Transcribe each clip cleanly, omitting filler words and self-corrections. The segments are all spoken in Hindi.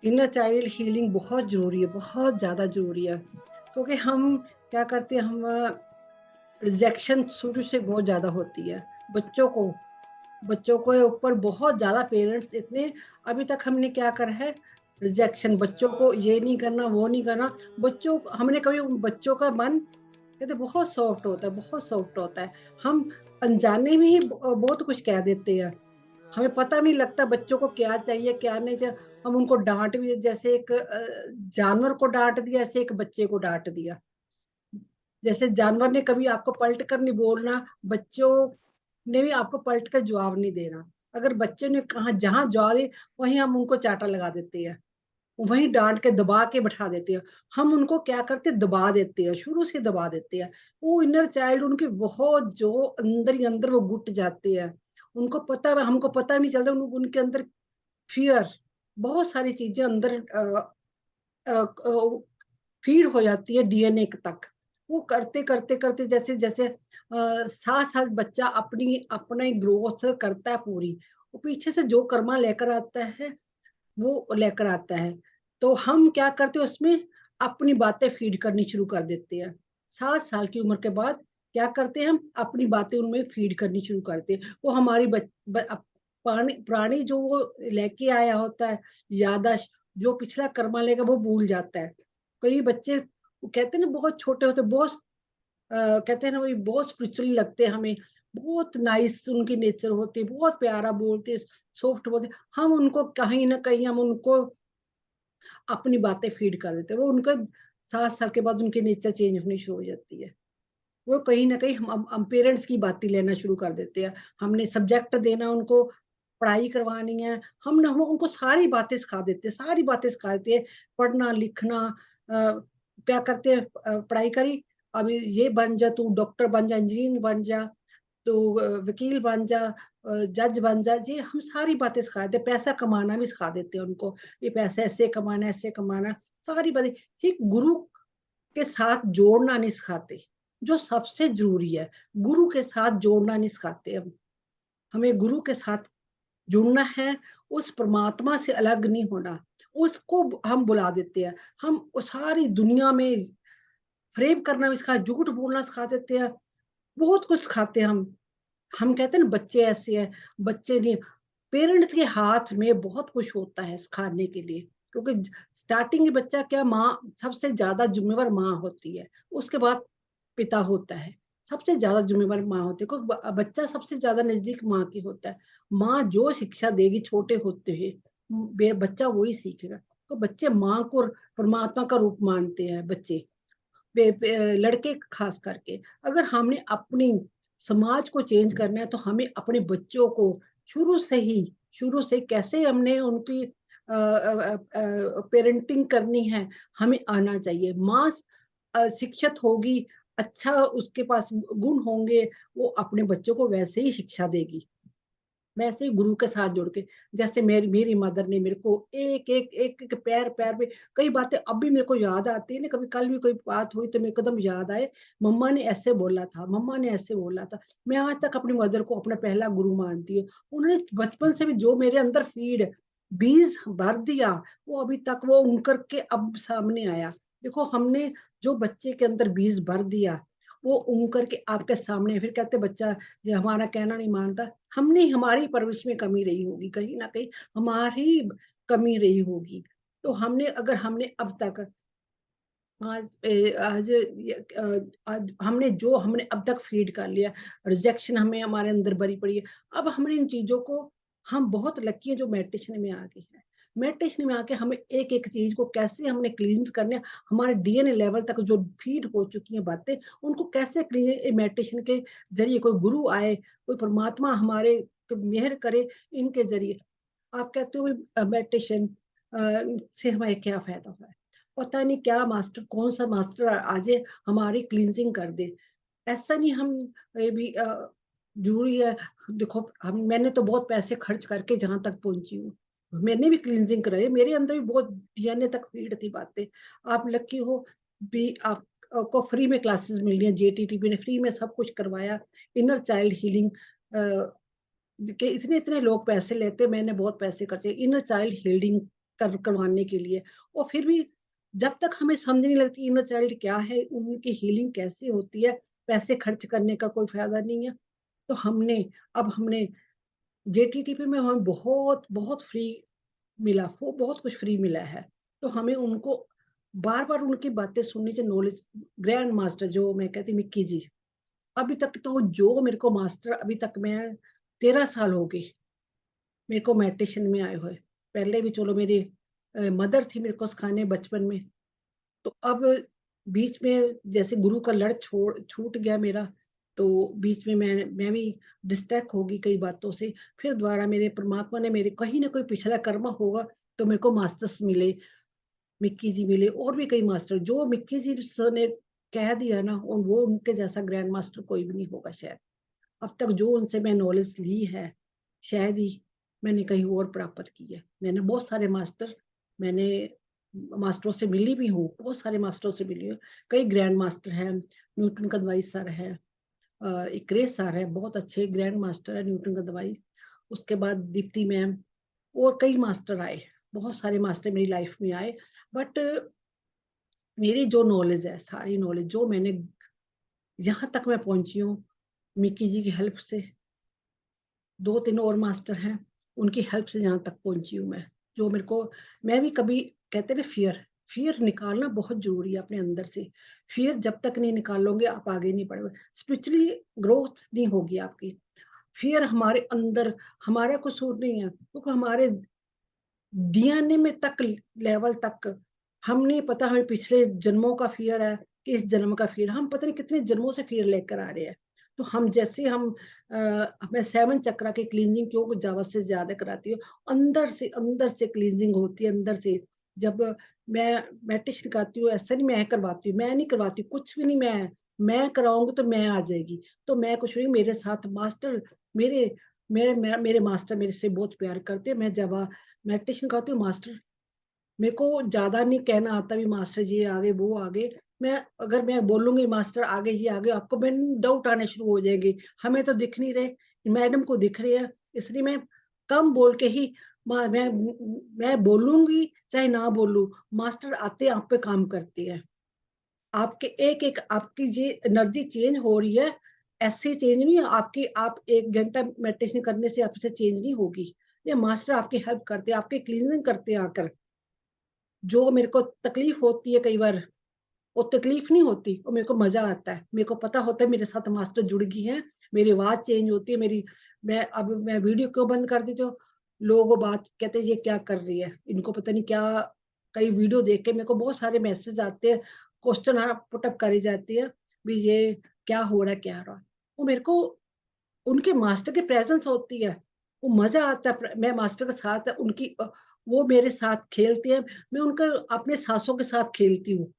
इनर चाइल्ड हीलिंग बहुत ज़रूरी है, बहुत ज़्यादा ज़रूरी है। क्योंकि हम क्या करते हैं, हम रिजेक्शन शुरू से बहुत ज़्यादा होती है। बच्चों को बच्चों के ऊपर बहुत ज़्यादा पेरेंट्स इतने, अभी तक हमने क्या करा है, रिजेक्शन, बच्चों को ये नहीं करना, वो नहीं करना। बच्चों हमने कभी उन बच्चों का मन कहते बहुत सॉफ्ट होता है, बहुत सॉफ्ट होता है। हम अनजाने में ही बहुत कुछ कह देते हैं। हमें पता नहीं लगता बच्चों को क्या चाहिए, क्या नहीं चाहिए। हम उनको डाँट भी, जैसे एक जानवर को डाँट दिया, ऐसे एक बच्चे को डाँट दिया। जैसे जानवर ने कभी आपको पलट कर नहीं बोलना, बच्चों ने भी आपको पलट कर जवाब नहीं देना। अगर बच्चे ने कहा जहाँ जवाब दे, वहीं हम उनको चाँटा लगा देते हैं, वहीं डाँट के दबा के बैठा देते हैं। हम उनको क्या करते हैं, दबा देते हैं, शुरू से दबा देते हैं। वो इनर चाइल्ड उनके बहुत जो अंदर ही अंदर वो घुट जाते हैं। उनको पता है, हमको पता नहीं चलता, उनके अंदर फ़ियर, बहुत सारी चीज़ें अंदर फ़ीड हो जाती है डीएनए तक। वो करते-करते जैसे-जैसे साथ-साथ बच्चा अपनी ग्रोथ करता है पूरी, वो पीछे से जो कर्मा लेकर आता है, वो लेकर आता है। तो हम क्या करते हैं उसमें, अपनी बातें फ़ीड करनी शुरू कर देते हैं। 7 साल की उम्र के बाद क्या करते हैं हम, अपनी बातें उनमें फ़ीड करनी शुरू करते हैं। वो हमारी बच ब अप पुरानी पुरानी जो वो लेके आया होता है, याददाश्त, जो पिछला कर्मा लेगा वो भूल जाता है। कई बच्चे वो कहते हैं ना, बहुत छोटे होते हैं, बहुत कहते हैं ना, वही बहुत स्पिरिचुअल लगते हैं हमें, बहुत नाइस उनकी नेचर होती है, बहुत प्यारा बोलते हैं, सॉफ्ट बोलते हैं। हम उनको कहीं न कहीं हम उनको अपनी बातें फ़ीड कर देते हैं। वो उनका 7 साल के बाद उनकी नेचर चेंज होनी शुरू हो जाती है। वो कहीं न कहीं हम पेरेंट्स की बातें लेना शुरू कर देते हैं। हमने सब्जेक्ट देना उनको, पढ़ाई करवानी है, हम उनको सारी बातें सिखा देते हैं, सारी बातें सिखा देते हैं। पढ़ना, लिखना, क्या करते हैं, पढ़ाई करी, अभी ये बन जा, तू डॉक्टर बन जा, इंजीनियर बन जा, तू वकील बन जा, जज बन जा। ये हम सारी बातें सिखा देते हैं, पैसा कमाना भी सिखा देते हैं उनको। ये पैसा ऐसे कमाना, सारी बातें। एक गुरु के साथ जोड़ना नहीं सिखाते, जो सबसे ज़रूरी है। गुरु के साथ जोड़ना नहीं सिखाते हम। हमें गुरु के साथ जुड़ना है, उस परमात्मा से अलग नहीं होना। उसको हम बुला देते हैं। हम सारी दुनिया में फ़रेब करना भी झूठ बोलना सिखा देते हैं, बहुत कुछ सिखाते हैं हम। हम कहते हैं ना, बच्चे ऐसे हैं, बच्चे नहीं, पेरेंट्स के हाथ में बहुत कुछ होता है सिखाने के लिए, क्योंकि स्टार्टिंग में बच्चा क्या, माँ सबसे ज़्यादा ज़िम्मेवार माँ होती है, उसके बाद पिता होता है। सबसे ज़्यादा ज़िम्मेवार माँ होती है, क्योंकि बच्चा सबसे ज़्यादा नज़दीक माँ की होता है। माँ जो शिक्षा देगी छोटे होते हुए, बच्चा वही सीखेगा। तो बच्चे माँ को परमात्मा का रूप मानते हैं बच्चे। लड़के खास करके। अगर हमने अपनी समाज को चेंज करना है, तो हमें अपने बच्चों को शुरू से कैसे हमने उनकी पेरेंटिंग करनी है, हमें आना चाहिए। माँ शिक्षित होगी, अच्छा उसके पास गुण होंगे, वो अपने बच्चों को वैसे ही शिक्षा देगी। वैसे ही गुरु के साथ जुड़ के, जैसे मेरी मेरी मदर ने मेरे को एक पैर-पैर पे कई बातें अब भी मेरे को याद आती है ना, कभी कल भी कोई बात हुई तो मेरे को एकदम याद आए, मम्मा ने ऐसे बोला था, मम्मा ने ऐसे बोला था। मैं आज तक अपनी मदर को अपना पहला गुरु मानती हूँ। उन्होंने बचपन से भी जो मेरे अंदर बीज भर दिया, वो अभी तक वो उनकर के अब सामने आया। देखो, हमने जो बच्चे के अंदर बीज भर दिया, वो उग के आपके सामने है। फिर कहते बच्चा ये हमारा कहना नहीं मानता, हमारी परवरिश में कमी रही होगी, कहीं न कहीं हमारी कमी रही होगी। तो हमने अब तक आज हमने अब तक फ़ीड कर लिया, रिजेक्शन हमें हमारे अंदर भरी पड़ी है। अब हमने इन चीज़ों को, हम बहुत लकी हैं जो मेडिटेशन में आ गए हैं। मेडिटेशन में आके हमें एक-एक चीज़ को कैसे हमने क्लींज़ करना है, हमारे डीएनए लेवल तक जो फ़ीड हो चुकी हैं बातें, उनको कैसे मेडिटेशन के ज़रिए कोई गुरु आए, कोई परमात्मा हमारे पे मेहर करे, इनके ज़रिए। आप कहते हो मेडिटेशन से हमें क्या फ़ायदा हुआ है? पता नहीं क्या मास्टर, कौन-सा मास्टर आ जाए, हमारी क्लींजिंग कर दे। ऐसा नहीं, हम ये भी ज़रूरी है। देखो, हम मैंने तो बहुत पैसे खर्च करके जहाँ तक पहुँची हूँ। मैंने भी क्लींजिंग कराई है, मेरे अंदर भी बहुत डीएनए तक फ़ीड थी बातें। आप लकी हो भी, आप को फ्री में क्लासेस मिल रही हैं, जेटीटीपी ने फ्री में सब कुछ करवाया। इनर चाइल्ड हीलिंग के इतने-इतने लोग पैसे लेते हैं, मैंने बहुत पैसे खर्चे। इनर चाइल्ड हीलिंग करवाने के लिए। और फिर भी जब तक हमें समझ नहीं लगती इनर चाइल्ड क्या है, उनकी हीलिंग कैसे होती है, पैसे खर्च करने का कोई फ़ायदा नहीं है। तो हमने जेटीटीपी में हमें बहुत फ्री मिला, वो बहुत कुछ फ्री मिला है। तो हमें उनको बार-बार उनकी बातें सुननी चाहिए, नॉलेज ग्रैंड मास्टर जो मैं कहती मिक्की जी, अभी तक तो जो मेरे को मास्टर अभी तक मैं 13 साल हो गए मेरे को मेडिटेशन में आए हुए। पहले भी चलो मेरी मदर थी मेरे को सिखाने बचपन में। तो अब बीच में जैसे गुरु का लड़ छूट गया मेरा, तो बीच में मैं भी डिस्ट्रैक्ट हो गई कई बातों से। फिर दोबारा मेरे परमात्मा ने मेरे कहीं न कोई पिछला कर्म होगा, तो मेरे को मास्टर्स मिले, मिक्की जी मिले और भी कई मास्टर जो मिक्की जी सर ने कह दिया ना और वो उनके जैसा ग्रैंड मास्टर कोई भी नहीं होगा शायद। अब तक जो उनसे मैं नॉलेज ली है, शायद ही मैंने कहीं और प्राप्त की है। मैंने बहुत सारे मैंने मास्टरों से मिली भी हूँ, बहुत सारे मास्टरों से मिली हूँ। कई ग्रैंड मास्टर हैं, न्यूटन का दवाई सर है, इक्रेज सर है, बहुत अच्छे ग्रैंड मास्टर है न्यूटन का दवाई। उसके बाद दीप्ति मैम और कई मास्टर आए, बहुत सारे मास्टर मेरी लाइफ में आए। बट मेरी जो नॉलेज है, सारी नॉलेज जो मैंने यहाँ तक मैं पहुँची हूँ, मिक्की जी की हेल्प से, 2-3 और मास्टर हैं, उनकी हेल्प से यहाँ तक पहुँची हूँ मैं। जो मेरे को मैं भी कभी कहते हैं ना फ़ियर निकालना बहुत ज़रूरी है अपने अंदर से। फ़ियर जब तक नहीं निकालोगे आप आगे नहीं बढ़ोगे। स्पिरिचुअली ग्रोथ नहीं होगी आपकी। फ़ियर हमारे अंदर हमारा कसूर नहीं है, क्योंकि हमारे डीएनए में तक लेवल तक हम नहीं पता हमें पिछले जन्मों का फ़ियर है कि इस जन्म का फ़ियर हम पता नहीं कितने जन्मों से फ़ियर लेकर आ रहे हैं। तो हम जैसे मैं 7 चक्रा की क्लींजिंग क्यों कुछ ज़्यादा से ज़्यादा कराती हूँ। अंदर से क्लींजिंग होती है अंदर से। जब मैं मेडिटेशन करती हूँ ऐसा नहीं मैं करवाती हूँ, मैं नहीं करवाती कुछ भी नहीं मैं कराऊँगी तो मैं आ जाएगी। तो मैं कुछ नहीं मेरे साथ मास्टर मेरे मेरे मास्टर मेरे से बहुत प्यार करते हैं। मैं जब मेडिटेशन करती हूँ मास्टर मेरे को ज़्यादा नहीं कहना आता भी मास्टर जी आगे, वो आगे। अगर मैं बोलूँगी मास्टर आगे जी आगे आपको मैंने डाउट आने शुरू हो जाएँगे। हमें तो दिख नहीं रहे, मैडम को दिख रहे हैं, इसलिए मैं कम बोल के ही म मैं बोलूँगी चाहे ना बोलूँ, मास्टर आते आप पे काम करते हैं। आपके एक-एक आपकी ये एनर्जी चेंज हो रही है, ऐसे चेंज नहीं है आपकी आप 1 घंटा मेडिटेशन करने से आपसे चेंज नहीं होगी। ये मास्टर आपकी हेल्प करते हैं, आपकी क्लींजिंग करते हैं आकर। जो मेरे को तकलीफ होती है कई बार, वो तकलीफ नहीं होती, वो मेरे को मज़ा आता है। मेरे को पता होता है मेरे साथ मास्टर जुड़ गई हैं, मेरी आवाज़ चेंज होती है, मैं वीडियो क्यों बंद कर देती हूँ, लोग वो बात कहते हैं ये क्या कर रही है? इनको पता नहीं क्या कई वीडियो देख के मेरे को बहुत सारे मैसेज आते हैं, क्वेश्चन पुट अप करी जाती है, भी ये क्या हो रहा है, क्या हो रहा है? वो मेरे को उनके मास्टर की प्रेज़ेंस होती है, वो मज़ा आता है मैं मास्टर के साथ वो मेरे साथ खेलते हैं, मैं उनका अपने साँसों के साथ खेलती हूँ।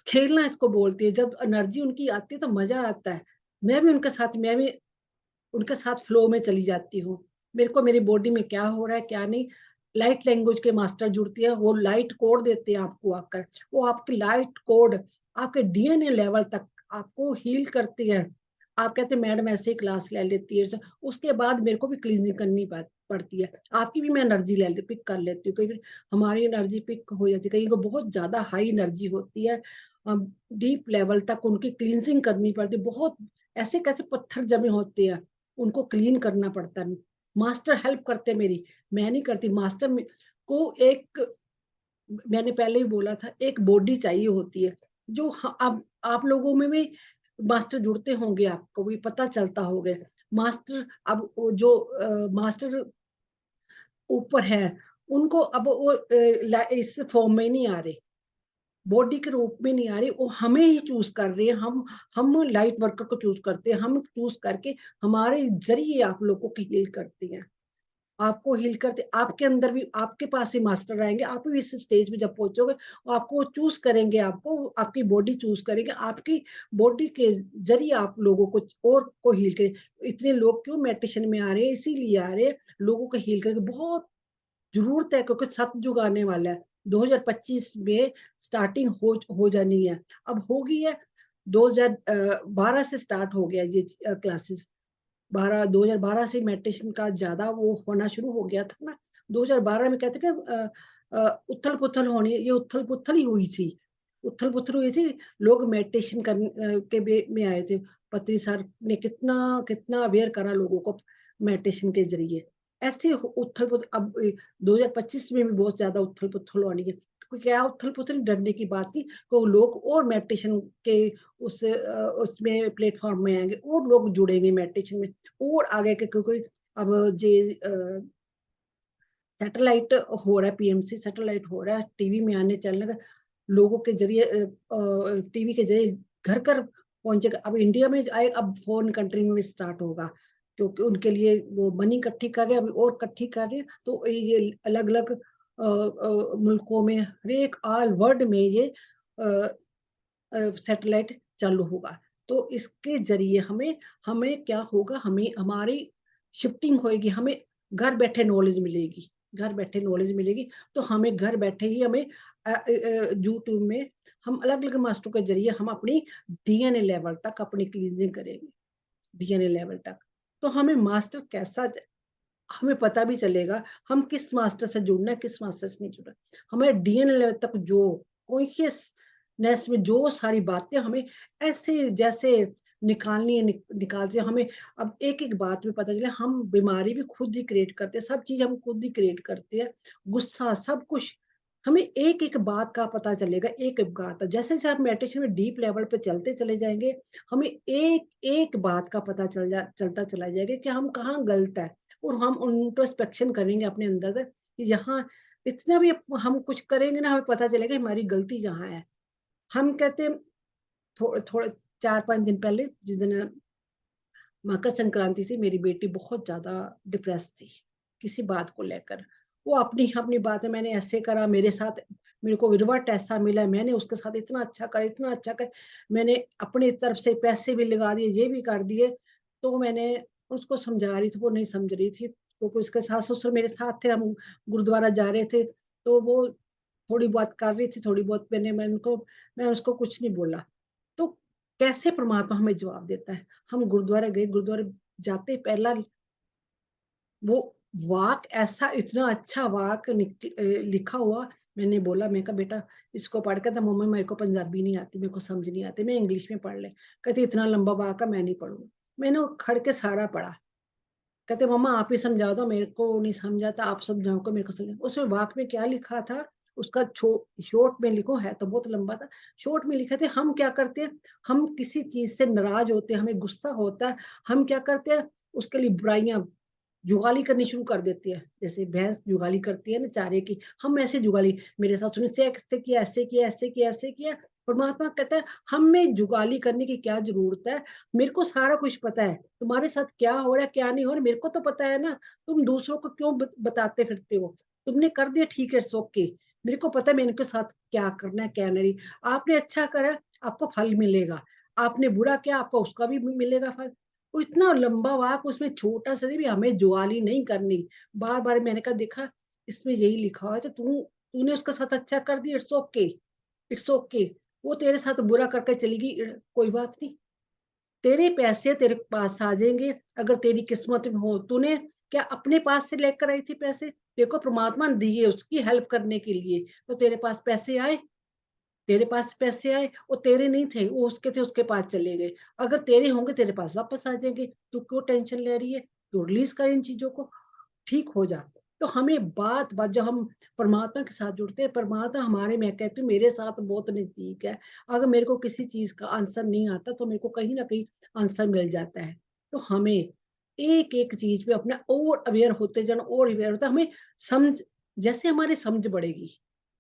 खेलना इसको बोलती है, जब एनर्जी उनकी आती है तो मज़ा आता है। मैं भी उनके साथ फ्लो में चली जाती हूँ। मेरे को मेरी बॉडी में क्या हो रहा है, क्या नहीं, लाइट लैंग्वेज के मास्टर जुड़ते हैं, वो लाइट कोड देते हैं आपको आकर। वो आपकी लाइट कोड आपके डीएनए लेवल तक आपको हील करती है। आप कहते हैं मैडम ऐसे ही क्लास ले लेती है, उसके बाद मेरे को भी क्लींजिंग करनी पड़ती है। आपकी भी मैं एनर्जी ले पिक कर लेती हूँ, कई बार हमारी एनर्जी पिक हो जाती है, कहीं को बहुत ज़्यादा हाई एनर्जी होती है। डीप लेवल तक उनकी क्लींजिंग करनी पड़ती है, बहुत ऐसे कैसे पत्थर जमे होते हैं। उनको क्लीन करना पड़ता है। मास्टर हेल्प करते हैं मेरी, मैं नहीं करती। मास्टर में को एक मैंने पहले ही बोला था, एक बॉडी चाहिए होती है, जो अब आप लोगों में भी मास्टर जुड़ते होंगे, आपको भी पता चलता होगा। मास्टर अब वो जो मास्टर ऊपर हैं, उनको अब वो इस फॉर्म में नहीं आ रहे। बॉडी के रूप में नहीं आ रही, वो हमें ही चूज़ कर रही है, हम लाइट वर्कर को चूज़ करते हैं, हम चूज़ करके हमारे ज़रिए आप लोगों को हील करती हैं। आपको हील करते आपके अंदर भी आपके पास ही मास्टर आएँगे, आप भी इस स्टेज पे जब पहुँचोगे, वो आपको चूज़ करेंगे आपको, आपकी बॉडी चूज़ करेंगे, आपकी बॉडी के ज़रिए आप लोगों को और को हील करें। इतने लोग क्यों मेडिटेशन में आ रहे हैं, इसीलिए आ रहे हैं, लोगों को हील करके बहुत ज़रूरत है क्योंकि सतयुग आने वाला है। 2025 में स्टार्टिंग हो जानी है। अब हो गई है 12 से स्टार्ट हो गया ये क्लासेस। 2012 से मेडिटेशन का ज़्यादा वो होना शुरू हो गया था ना, 2012 में कहते हैं कि उथल-पुथल होनी है, ये उथल-पुथल ही हुई थी। उथल-पुथल हुई थी, लोग मेडिटेशन के वे में आए थे। पत्री सर ने कितना कितना अवेयर करा लोगों को मेडिटेशन के ज़रिए। ऐसे उथल-पुथल अब 2025 में भी बहुत ज़्यादा उथल-पुथल होनी है। तो क्या उथल-पुथल डरने की बात थी, तो लोग और मेडिटेशन के उसमें प्लेटफ़ॉर्म में आएँगे और लोग जुड़ेंगे मेडिटेशन में और आगे के क्योंकि अब सैटेलाइट हो रहा है, पीएमसी सैटेलाइट हो रहा है, टीवी में आने चलने का लोगों के ज़रिए टीवी के ज़रिए घर-घर पहुँचेगा। अब इंडिया में आए अब फ़ॉरेन कंट्री में भी स्टार्ट होगा, क्योंकि उनके लिए वो मनी इकट्ठी कर रहे हैं, अभी और इकट्ठी कर रहे हैं, तो ये अलग-अलग मुल्कों में हर एक ऑल वर्ल्ड में ये अ सैटेलाइट चालू होगा। तो इसके ज़रिए हमें हमें क्या होगा, हमें हमारी शिफ्टिंग होएगी, हमें घर बैठे नॉलेज मिलेगी। घर बैठे नॉलेज मिलेगी, तो हमें घर बैठे ही हमें यूट्यूब में हम अलग-अलग मास्टरों के ज़रिए हम अपनी डीएनए लेवल तक अपनी क्लींजिंग करेंगे, डीएनए लेवल तक। तो हमें मास्टर कैसा ज हमें पता भी चलेगा, हम किस मास्टर से जुड़ना है, किस मास्टर से नहीं जुड़ना है। हमें डीएनए लेवल तक जो कॉन्शियसनेस में जो सारी बातें हमें ऐसे जैसे निकालनी है निकालते हैं हमें अब एक-एक बात में पता चले हम बीमारी भी खुद ही क्रिएट करते हैं, सब चीज़ हम खुद ही क्रिएट करते हैं, गुस्सा सब कुछ हमें एक-एक बात का पता चलेगा, एक-एक बात जैसे-जैसे आप मेडिटेशन में डीप लेवल पे चलते चले जाएँगे, हमें एक-एक बात का पता चलता चला जाएगा कि हम कहाँ गलत है। और हम इंट्रोस्पेक्शन करेंगे अपने अंदर से कि यहाँ इतना भी हम कुछ करेंगे ना हमें पता चलेगा हमारी गलती जहाँ है। हम कहते हैं थोड़े 4-5 दिन पहले जिस दिन मकर संक्रांति थी मेरी बेटी बहुत ज़्यादा डिप्रेस थी, किसी बात को लेकर। वो अपनी बात है मैंने ऐसे करा मेरे साथ मेरे को रिवर्ट ऐसा मिला, मैंने उसके साथ इतना अच्छा कर मैंने अपनी तरफ से पैसे भी लगा दिए, ये भी कर दिए। तो मैंने उसको समझा रही थी, वो नहीं समझ रही थी, क्योंकि उसके सास-ससुर मेरे साथ थे, हम गुरुद्वारा जा रहे थे, तो वो थोड़ी बहुत कर रही थी, थोड़ी बहुत मैं उसको कुछ नहीं बोला। तो कैसे परमात्मा हमें जवाब देता है? हम गुरुद्वारा गए, गुरुद्वारे जाते पहला वो वाक ऐसा इतना अच्छा वाक लिखा हुआ, मैंने बोला मैं कहा बेटा इसको पढ़ के तो मम्मी मेरे को पंजाबी नहीं आती, मेरे को समझ नहीं आती, मैं इंग्लिश में पढ़ ले। कहती इतना लंबा वाक है मैं नहीं पढ़ूँगी। मैंने वो खड़ के सारा पढ़ा। कहते मम्मा आप ही समझा दो मेरे को नहीं समझ आता, आप समझाओ को मेरे को समझ उसमें वाक में क्या लिखा था, उसका शॉर्ट में लिखो है तो बहुत लंबा था। शॉर्ट में लिखा था हम क्या करते हैं, हम किसी चीज़ से नाराज़ होते हैं, हमें गुस्सा होता है, हम क्या करते हैं उसके लिए बुराइयाँ जुगाली करनी शुरू कर देती है। जैसे भैंस जुगाली करती है ना चारे की, हम ऐसे जुगाली मेरे साथ सुनिए ऐसे किया, ऐसे किया, ऐसे किया, ऐसे किया। परमात्मा कहता है हमें जुगाली करने की क्या ज़रूरत है? मेरे को सारा कुछ पता है। तुम्हारे साथ क्या हो रहा है, क्या नहीं हो रहा, मेरे को तो पता है ना। तुम दूसरों को क्यों बताते फिरते हो? तुमने कर दिया ठीक है, इट्स ओके। मेरे को पता है मैंने इनके साथ क्या करना है, क्या नहीं। आपने अच्छा करा, आपको फल मिलेगा। आपने बुरा किया, आपको उसका भी मिलेगा फल। वो इतना लंबा वाक्य उसमें छोटा-सा भी हमें जुगाली नहीं करनी। बार-बार मैंने कहा देखा इसमें यही लिखा हुआ है तो तूने उसके साथ अच्छा कर दिया इट्स ओके, इट्स ओके। वो तेरे साथ बुरा करके चली गई कोई बात नहीं। तेरे पैसे तेरे पास आ जाएँगे, अगर तेरी किस्मत में हो। तूने क्या अपने पास से लेकर आई थी पैसे? देखो परमात्मा ने दिए उसकी हेल्प करने के लिए, तो तेरे पास पैसे आए। तेरे पास पैसे आए, वो तेरे नहीं थे, वो उसके थे, उसके पास चले गए। अगर तेरे होंगे तेरे पास वापस आ जाएँगे। तू क्यों टेंशन ले रही है? तू रिलीज़ कर इन चीज़ों को, ठीक हो जा। तो हमें बात-बात जब हम परमात्मा के साथ जुड़ते हैं, परमात्मा हमारे मैं कहती हूँ मेरे साथ बहुत नज़दीक है। अगर मेरे को किसी चीज़ का आंसर नहीं आता तो मेरे को कहीं न कहीं आंसर मिल जाता है। तो हमें एक-एक चीज़ पे अपना और अवेयर होते जाना और अवेयर होता है, हमें समझ जैसे हमारी समझ बढ़ेगी,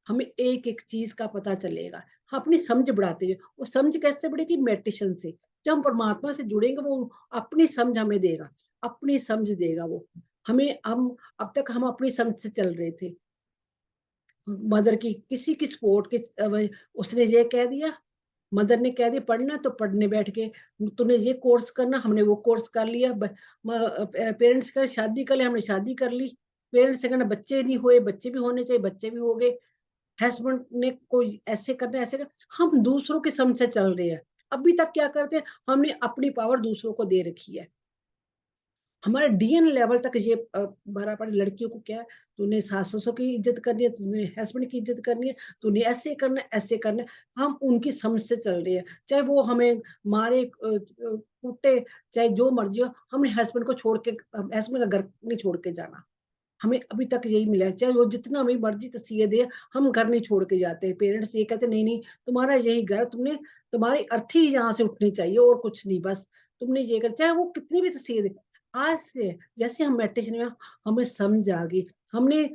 हमें एक-एक चीज़ का पता चलेगा। हम अपनी समझ बढ़ाते जाएँ, वो समझ कैसे बढ़ेगी? मेडिटेशन से। जब हम परमात्मा से जुड़ेंगे वो अपनी समझ हमें देगा, अपनी समझ देगा वो। हमें हम अब तक हम अपनी समझ से चल रहे थे। मदर की किसी की सपोर्ट की उसने ये कह दिया, मदर ने कह दिया पढ़ना तो पढ़ने बैठ गए। तूने ये कोर्स करना, हमने वो कोर्स कर लिया। पेरेंट्स कहे शादी कर ले, हमने शादी कर ली। पेरेंट्स से कहना बच्चे नहीं हुए, बच्चे भी होने चाहिए, बच्चे भी हो गए। हस्बैंड ने कोई ऐसे करना है, ऐसे कर हम दूसरों की समझ से चल रहे हैं। अभी तक क्या करते हैं, हमने अपनी पावर दूसरों को दे रखी है। हमारे डीएनए लेवल तक ये भरा पड़ा। लड़कियों को क्या है, तूने सास-ससुर की इज़्ज़त करनी है, तूने हस्बैंड की इज़्ज़त करनी है, तूने ऐसे करना है, ऐसे करना है। हम उनकी समझ से चल रहे हैं। चाहे वो हमें मारे कूटे, चाहे जो मर्ज़ी हो, हमने हस्बैंड को छोड़ के हस्बैंड का घर नहीं छोड़ के जाना। हमें अभी तक यही मिला है, चाहे वो जितना हमें मर्ज़ी तसीहे दे, हम घर नहीं छोड़ के जाते। पेरेंट्स ये कहते नहीं, नहीं तुम्हारा यही घर, तुमने तुम्हारी अर्थी ही यहाँ से उठनी चाहिए और कुछ नहीं बस। तुमने ये कर चाहे वो कितनी भी तसीहे दे। आज से जैसे हम मेडिटेशन में हमें समझ आ गई, हमने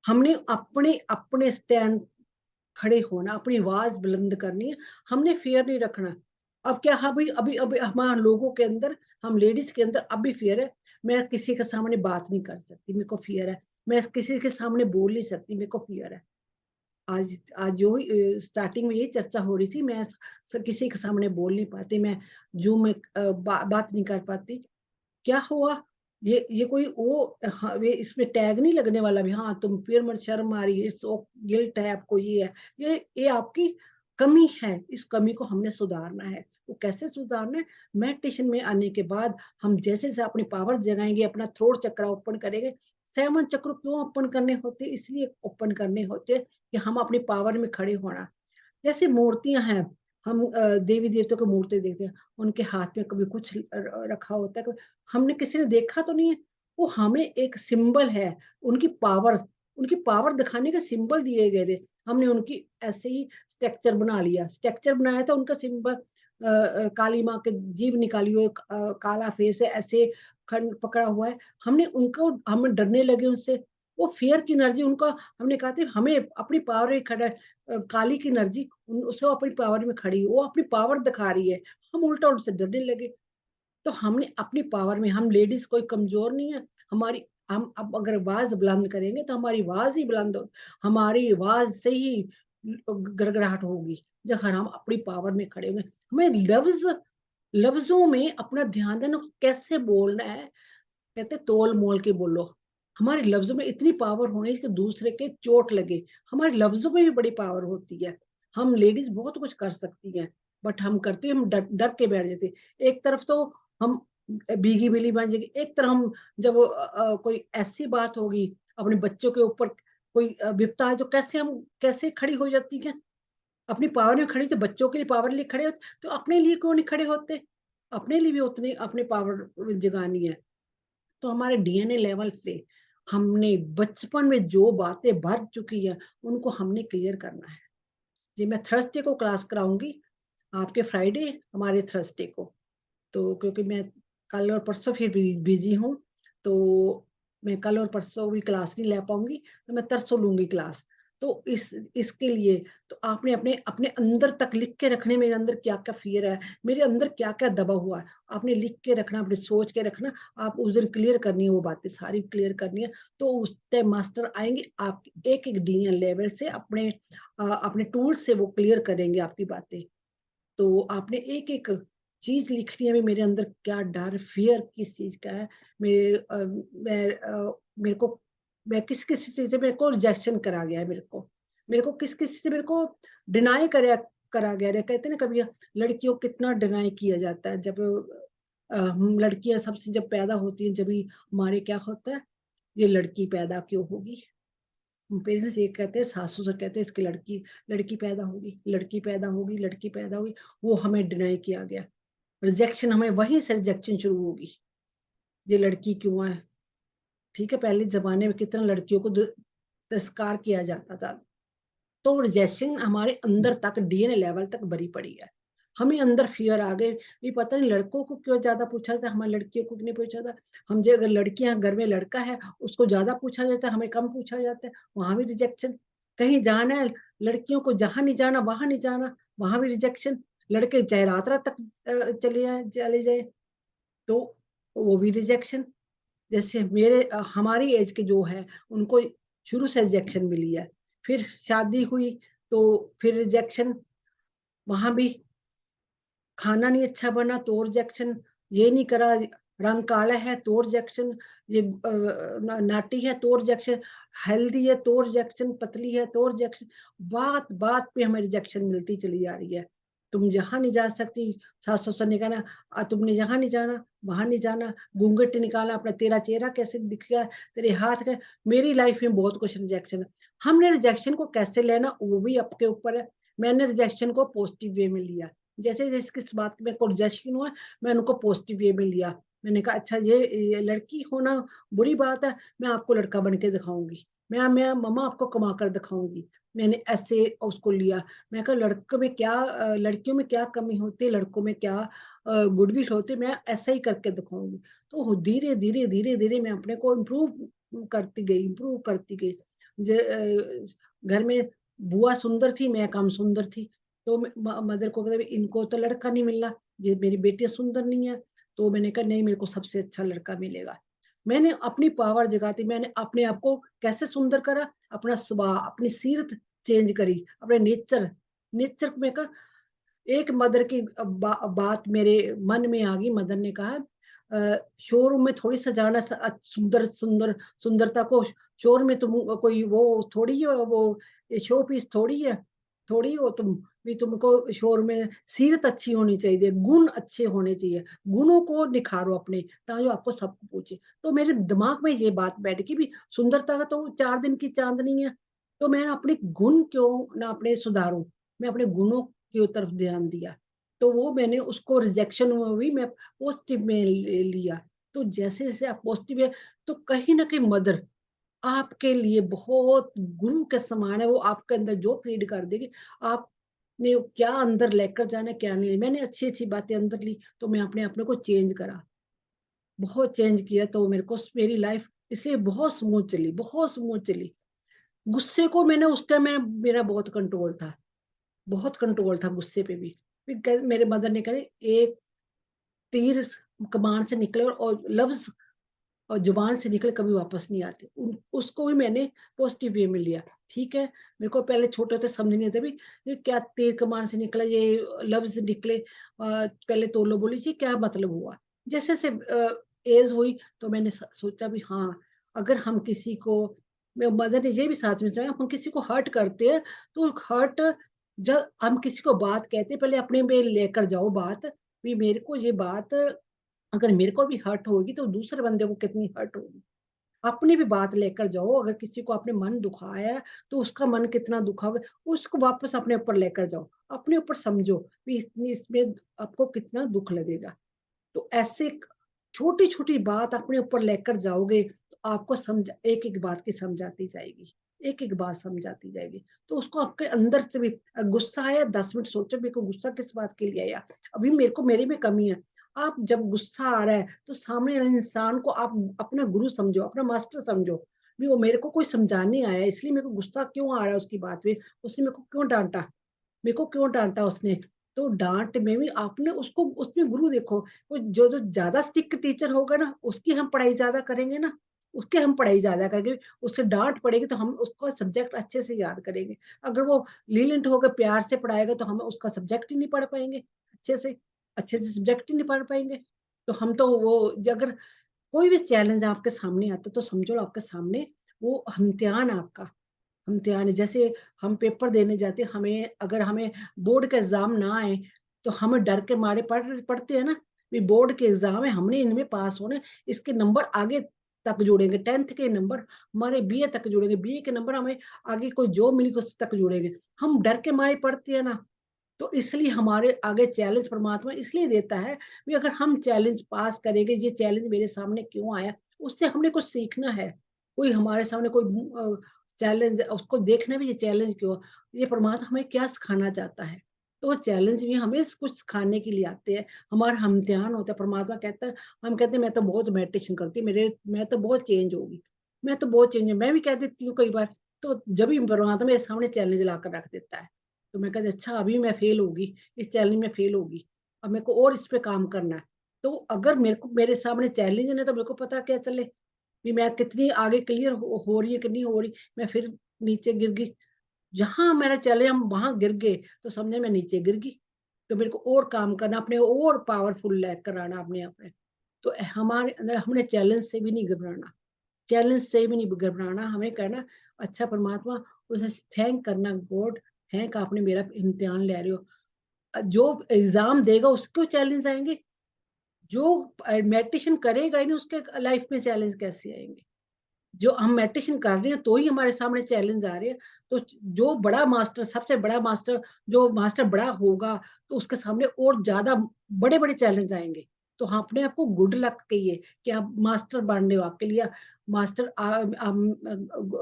हमने अपने अपने स्टैंड खड़े होना, अपनी आवाज़ बुलंद करनी है, हमने फ़ियर नहीं रखना। अब क्या अभी अभी अभी हमारे लोगों के अंदर, हम लेडीज़ के अंदर अब भी फ़ियर है, मैं किसी के सामने बात नहीं कर सकती, मेरे को फ़ियर है। मैं किसी के सामने बोल नहीं सकती, मेरे को फ़ियर है। आज आज जो स्टार्टिंग में यही चर्चा हो रही थी, मैं किसी के सामने बोल नहीं पाती, मैं ज़ूम में बात नहीं कर पाती। क्या हुआ? ये कोई वो हाँ, ये इसमें टैग नहीं लगने वाला भी हाँ, तुम फिर मत शर्म आ रही है, सो गिल्ट है आपको ये है। ये आपकी कमी है, इस कमी को हमने सुधारना है। वो कैसे सुधारना है? मेडिटेशन में आने के बाद हम जैसे-जैसे अपनी पावर जगाएँगे, अपना थ्रोट चक्र ओपन करेंगे। 7 चक्र क्यों ओपन करने होते हैं? इसलिए ओपन करने होते हैं कि हम अपनी पावर में खड़े होना। जैसे मूर्तियाँ हैं, हम देवी-देवताओं की मूर्ति देखते हैं, उनके हाथ में कभी कुछ रखा होता है, कभी हमने किसी ने देखा तो नहीं है, वो हमें एक सिंबल है, उनकी पावर उनकी पावर दिखाने का सिंबल दिए गए थे। हमने उनकी ऐसे ही स्ट्रक्चर बना लिया, स्ट्रक्चर बनाया था उनका सिंबल काली माँ की जीभ निकाली हुई काला फेस है, ऐसे खंड पकड़ा हुआ है, हमने उनको हम डरने लगे उनसे, वो फ़ियर की एनर्जी उनका हमने कहा था हमें अपनी पावर में खड़ा काली की एनर्जी उसको अपनी पावर में खड़ी वो अपनी पावर दिखा रही है, हम उल्टा उनसे डरने लगे। तो हमने अपनी पावर में हम लेडीज़ कोई कमज़ोर नहीं है, हमारी हम अब अगर आवाज़ बुलंद करेंगे तो हमारी आवाज़ ही बुलंद हो हमारी आवाज़ से ही गड़गड़ाहट होगी, जब हम अपनी पावर में खड़े हुए। हमें लफ्ज़ों में अपना ध्यान देना कैसे बोलना है, कहते हैं तोल-मोल के बोलो। हमारे लफ्ज़ों में इतनी पावर होनी चाहिए कि दूसरे के चोट लगे, हमारे लफ्ज़ों में भी बड़ी पावर होती है। हम लेडीज़ बहुत कुछ कर सकती हैं, बट हम करते हैं हम डर डर के बैठ जाते हैं। एक तरफ तो हम भीगी बिल्ली बन जाएँगे, एक तरफ हम जब कोई ऐसी बात होगी अपने बच्चों के ऊपर कोई विपता है तो कैसे खड़ी हो जाती हैं। अपनी पावर में खड़ी तो बच्चों के लिए पावर लिए खड़े होते, तो अपने लिए क्यों नहीं खड़े होते? अपने लिए भी उतनी अपनी पावर जगानी है। तो हमारे डीएनए लेवल से हमने बचपन में जो बातें भर चुकी हैं, उनको हमने क्लियर करना है। जी, मैं थर्सडे को क्लास कराऊँगी, आपके फ्राइडे, हमारे थर्सडे को। तो क्योंकि मैं कल और परसों फिर बिज़ी हूँ, तो मैं कल और परसों भी क्लास नहीं ले पाऊँगी, तो मैं तरसों लूँगी क्लास। तो इसके लिए तो आपने अपने अपने अंदर तक लिख के रखने मेरे अंदर क्या-क्या फ़ियर है, मेरे अंदर क्या-क्या दबा हुआ है, आपने लिख के रखना, आपने सोच के रखना, आप उस दिन क्लियर करनी है वो बातें सारी क्लियर करनी है, तो उस टाइम मास्टर आएँगे, आप एक-एक डीएन लेवल से अपने टूल्स से वो क्लियर करेंगे आपकी बातें। तो आपने एक-एक चीज़ लिखनी है, मेरे अंदर क्या डर, फ़ियर किस चीज़ का है, मेरे को मैं किस-किस चीज़ से मेरे को रिजेक्शन करा गया है मेरे को। किस-किस से मेरे को डिनाई करा गया है। कहते हैं ना कभी लड़कियों को कितना डिनाई किया जाता है जब हम लड़कियाँ सबसे जब पैदा होती हैं, जभी हमारे क्या होता है, ये लड़की पैदा क्यों होगी? पेरेंट्स ये कहते हैं, सास-ससुर कहते हैं इसकी लड़की लड़की पैदा होगी, लड़की पैदा होगी, लड़की पैदा होगी, वो हमें डिनाई किया गया। रिजेक्शन हमें वहीं से रिजेक्शन शुरू होगी, ये लड़की क्यों है? ठीक है, पहले ज़माने में कितना लड़कियों को तिरस्कार किया जाता था। तो रिजेक्शन हमारे अंदर तक डीएनए लेवल तक भरी पड़ी है। हमें अंदर फ़ियर आ गए, ये पता नहीं लड़कों को क्यों ज़्यादा पूछा जाता है, हमारी लड़कियों को क्यों नहीं पूछा जाता। हम जो अगर लड़कियाँ घर में लड़का है, उसको ज़्यादा पूछा जाता है, हमें कम पूछा जाता है, वहाँ भी रिजेक्शन। कहीं जाना है, लड़कियों को जहाँ नहीं जाना, वहाँ नहीं जाना, वहाँ भी रिजेक्शन। लड़के चाहे रात-रात तक चले जाएँ, तो वो भी रिजेक्शन। जैसे हमारी एज के जो है, उनको शुरू से रिजेक्शन मिली है। फिर शादी हुई, तो फिर रिजेक्शन, वहाँ भी खाना नहीं अच्छा बना तो रिजेक्शन, ये नहीं करा, रंग काला है तो रिजेक्शन, ये नाटी है तो रिजेक्शन, हेल्दी है तो रिजेक्शन, पतली है तो रिजेक्शन, बात-बात पे हमें रिजेक्शन मिलती चली जा रही है। तुम यहाँ नहीं जा सकती, सास-ससुर ने कहना तुमने यहाँ नहीं जाना, वहाँ नहीं जाना, घूंघट निकालना अपना, तेरा चेहरा कैसे दिखेगा, तेरे हाथ कै मेरी लाइफ में बहुत कुछ रिजेक्शन है। हमने रिजेक्शन को कैसे लेना वो भी आपके ऊपर है। मैंने रिजेक्शन को पॉजिटिव वे में लिया। जैसे जिस किस बात मेरे को रिजेक्शन हुआ, मैंने उनको पॉजिटिव वे में लिया। मैंने कहा अच्छा ये लड़की होना बुरी बात है, मैं आपको लड़का बन के दिखाऊँगी। मैं मम्मा आपको कमा कर दिखाऊँगी। मैंने ऐसे उसको लिया। मैं कहा लड़कों में क्या लड़कियों में क्या कमी होती है, लड़कों में क्या गुडविल होती है, मैं ऐसा ही करके दिखाऊँगी। तो धीरे, धीरे, धीरे, धीरे मैं अपने को इम्प्रूव करती गई। घर में बुआ सुंदर थी, मैं कम सुंदर थी। तो मदर को मतलब इनको तो लड़का नहीं मिल रहा, ये मेरी बेटी सुंदर नहीं है। तो मैंने कहा नहीं मेरे को सबसे अच्छा लड़का मिलेगा। मैंने अपनी पावर जगाती, मैंने अपने आप को कैसे सुंदर करा, अपना स्वभाव, अपनी सीरत चेंज करी, अपने नेचर में का एक मदर की बात मेरे मन में आ गई। मदर ने कहा शोरूम में थोड़ी सजाना सुंदरता को शोरूम में तुम कोई वो थोड़ी है, वो शो पीस थोड़ी हो तुम भी। तुमको शोरूम में सीरत अच्छी होनी चाहिए, गुण अच्छे होने चाहिए, गुणों को निखारो अपने, ताकि आपको सब पूछे। तो मेरे दिमाग में ये बात बैठ गई भी सुंदरता का तो 4 दिन की चांदनी है, तो मैं अपने गुण क्यों ना अपने सुधारूँ? मैं अपने गुणों की तरफ ध्यान दिया। तो वो मैंने उसको रिजेक्शन में भी मैं पॉजिटिव में ले लिया। तो जैसे-जैसे आप पॉजिटिव है, तो कहीं न कहीं मदर आपके लिए बहुत गुरु के समान है, वो आपके अंदर जो फ़ीड कर देगी, आपने क्या अंदर लेकर जाना है, क्या नहीं। मैंने अच्छी-अच्छी बातें अंदर ली, तो मैं अपने को चेंज करा। बहुत चेंज किया तो मेरे को मेरी लाइफ़ इसलिए बहुत स्मूथ चली। गुस्से को मैंने उस टाइम में मेरा बहुत कंट्रोल था गुस्से पे भी। फिर मेरे मदर ने कहा एक तीर कमान से निकले और लफ्ज़ और ज़ुबान से निकले कभी वापस नहीं आते। उसको भी मैंने पॉज़िटिव वे में लिया। ठीक है, मेरे को पहले छोटे होते समझ नहीं आता भी ये क्या तीर कमान से निकला, ये लफ्ज़ निकले पहले तोलो बोली से क्या मतलब हुआ? जैसे-जैसे ऐज हुई तो मैंने सोचा भी हाँ, अगर हम किसी को मेरे मदर ने ये भी साथ में समझाया हम किसी को हर्ट करते हैं, तो हर्ट जब हम किसी को बात कहते हैं पहले अपने में लेकर जाओ बात, भी मेरे को ये बात अगर मेरे को भी हर्ट होगी तो दूसरे बंदे को कितनी हर्ट होगी। अपनी भी बात लेकर जाओ, अगर किसी को आपने मन दुखाया है, तो उसका मन कितना दुखा होगा, उसको वापस अपने ऊपर लेकर जाओ। अपने ऊपर समझो कि इतनी इसमें आपको कितना दुःख लगेगा। तो ऐसे छोटी-छोटी बात अपने ऊपर लेकर जाओगे, तो आपको समझ एक-एक बात की समझ आती जाएगी। एक-एक बात समझ आती जाएगी। तो उसको आपके अंदर से भी गुस्सा आया 10 मिनट सोचो मेरे को गुस्सा किस बात के लिए आया? अभी मेरे को मेरी में कमी है। आप जब गुस्सा आ रहा है, तो सामने वाले इंसान को आप अपना गुरु समझो, अपना मास्टर समझो। भी वो मेरे को कोई समझाने आया है, इसलिए मेरे को गुस्सा क्यों आ रहा है उसकी बात पे? उसने मेरे को क्यों डाँटा? मेरे को क्यों डाँटा उसने? तो डाँट में भी आपने उसको उसमें गुरु देखो, वो जो जो ज़्यादा स्ट्रिक्ट टीचर होगा ना, उसकी हम पढ़ाई ज़्यादा करेंगे ना, उसकी हम पढ़ाई ज़्यादा करेंगे, उससे डाँट पड़ेगी तो हम उसका सब्जेक्ट अच्छे से याद करेंगे। अगर वो लीलेंट होकर प्यार से पढ़ाएगा तो हम उसका सब्जेक्ट ही नहीं पढ़ पाएँगे अच्छे से सब्जेक्ट ही नहीं पढ़ पाएँगे। तो हम तो वो ज अगर कोई भी चैलेंज आपके सामने आता है तो समझो आपके सामने वो इम्तिहान है आपका। इम्तिहान है, जैसे हम पेपर देने जाते हैं, हमें अगर हमें बोर्ड का एग्ज़ाम ना आए, तो हम डर के मारे पढ़ते हैं ना, कि बोर्ड के एग्ज़ाम है, हमने इनमें पास होना है, इसके नंबर आगे तक जुड़ेंगे, 10th के नंबर हमारे बीए तक जुड़ेंगे, बीए के नंबर हमें आगे कोई जॉब मिली उस तक जुड़ेंगे। हम डर के मारे पढ़ते हैं ना, तो इसलिए हमारे आगे चैलेंज परमात्मा इसलिए देता है, कि अगर हम चैलेंज पास करेंगे, ये चैलेंज मेरे सामने क्यों आया? उससे हमने कुछ सीखना है। कोई हमारे सामने कोई चैलेंज उसको देखना भी ये चैलेंज क्यों? ये परमात्मा हमें क्या सिखाना चाहता है? तो वो चैलेंज भी हमें कुछ सिखाने के लिए आते हैं। हमारा इम्तिहान होता है, परमात्मा कहता है हम कहते हैं मैं तो बहुत मेडिटेशन करती हूँ, मेरे मैं तो बहुत चेंज हो गई। मैं तो बहुत चेंज हूँ, मैं भी कह देती हूँ कई बार, तो जब भी परमात्मा मेरे सामने चैलेंज लाकर रख देता है। तो मैं कहती अच्छा अभी मैं फेल होगी, इस चैलेंज में फेल होगी, अब मेरे को और इस पे काम करना है। तो अगर मेरे सामने चैलेंज है ना तो मेरे को पता क्या चले कि मैं कितनी आगे क्लियर हो रही है कि नहीं हो रही, मैं फिर नीचे गिर गई। जहाँ मेरा चले हम वहाँ गिर गए, तो समझे मैं नीचे गिर गई। तो मेरे को और काम करना, अपने और पावरफुल लेकर आना अपने आप में। तो हमारे अंदर हमने चैलेंज से भी नहीं घबराना, चैलेंज से भी नहीं घबराना, हमें कहना अच्छा परमात्मा उसे थैंक करना गॉड, थैंक आपने मेरा इम्तिहान ले रहे हो। जो एग्ज़ाम देगा उसको चैलेंज आएँगे, जो मेडिटेशन करेगा ही नहीं उसके लाइफ में चैलेंज कैसे आएँगे? जो हम मेडिटेशन कर रहे हैं तो ही हमारे सामने चैलेंज आ रहे हैं। तो जो बड़ा मास्टर सबसे बड़ा मास्टर जो मास्टर बड़ा होगा तो उसके सामने और ज़्यादा बड़े-बड़े चैलेंज आएँगे। तो हाँ, अपने आप को गुड लक कहिए कि आप मास्टर बन रहे हो, आपके लिए मास्टर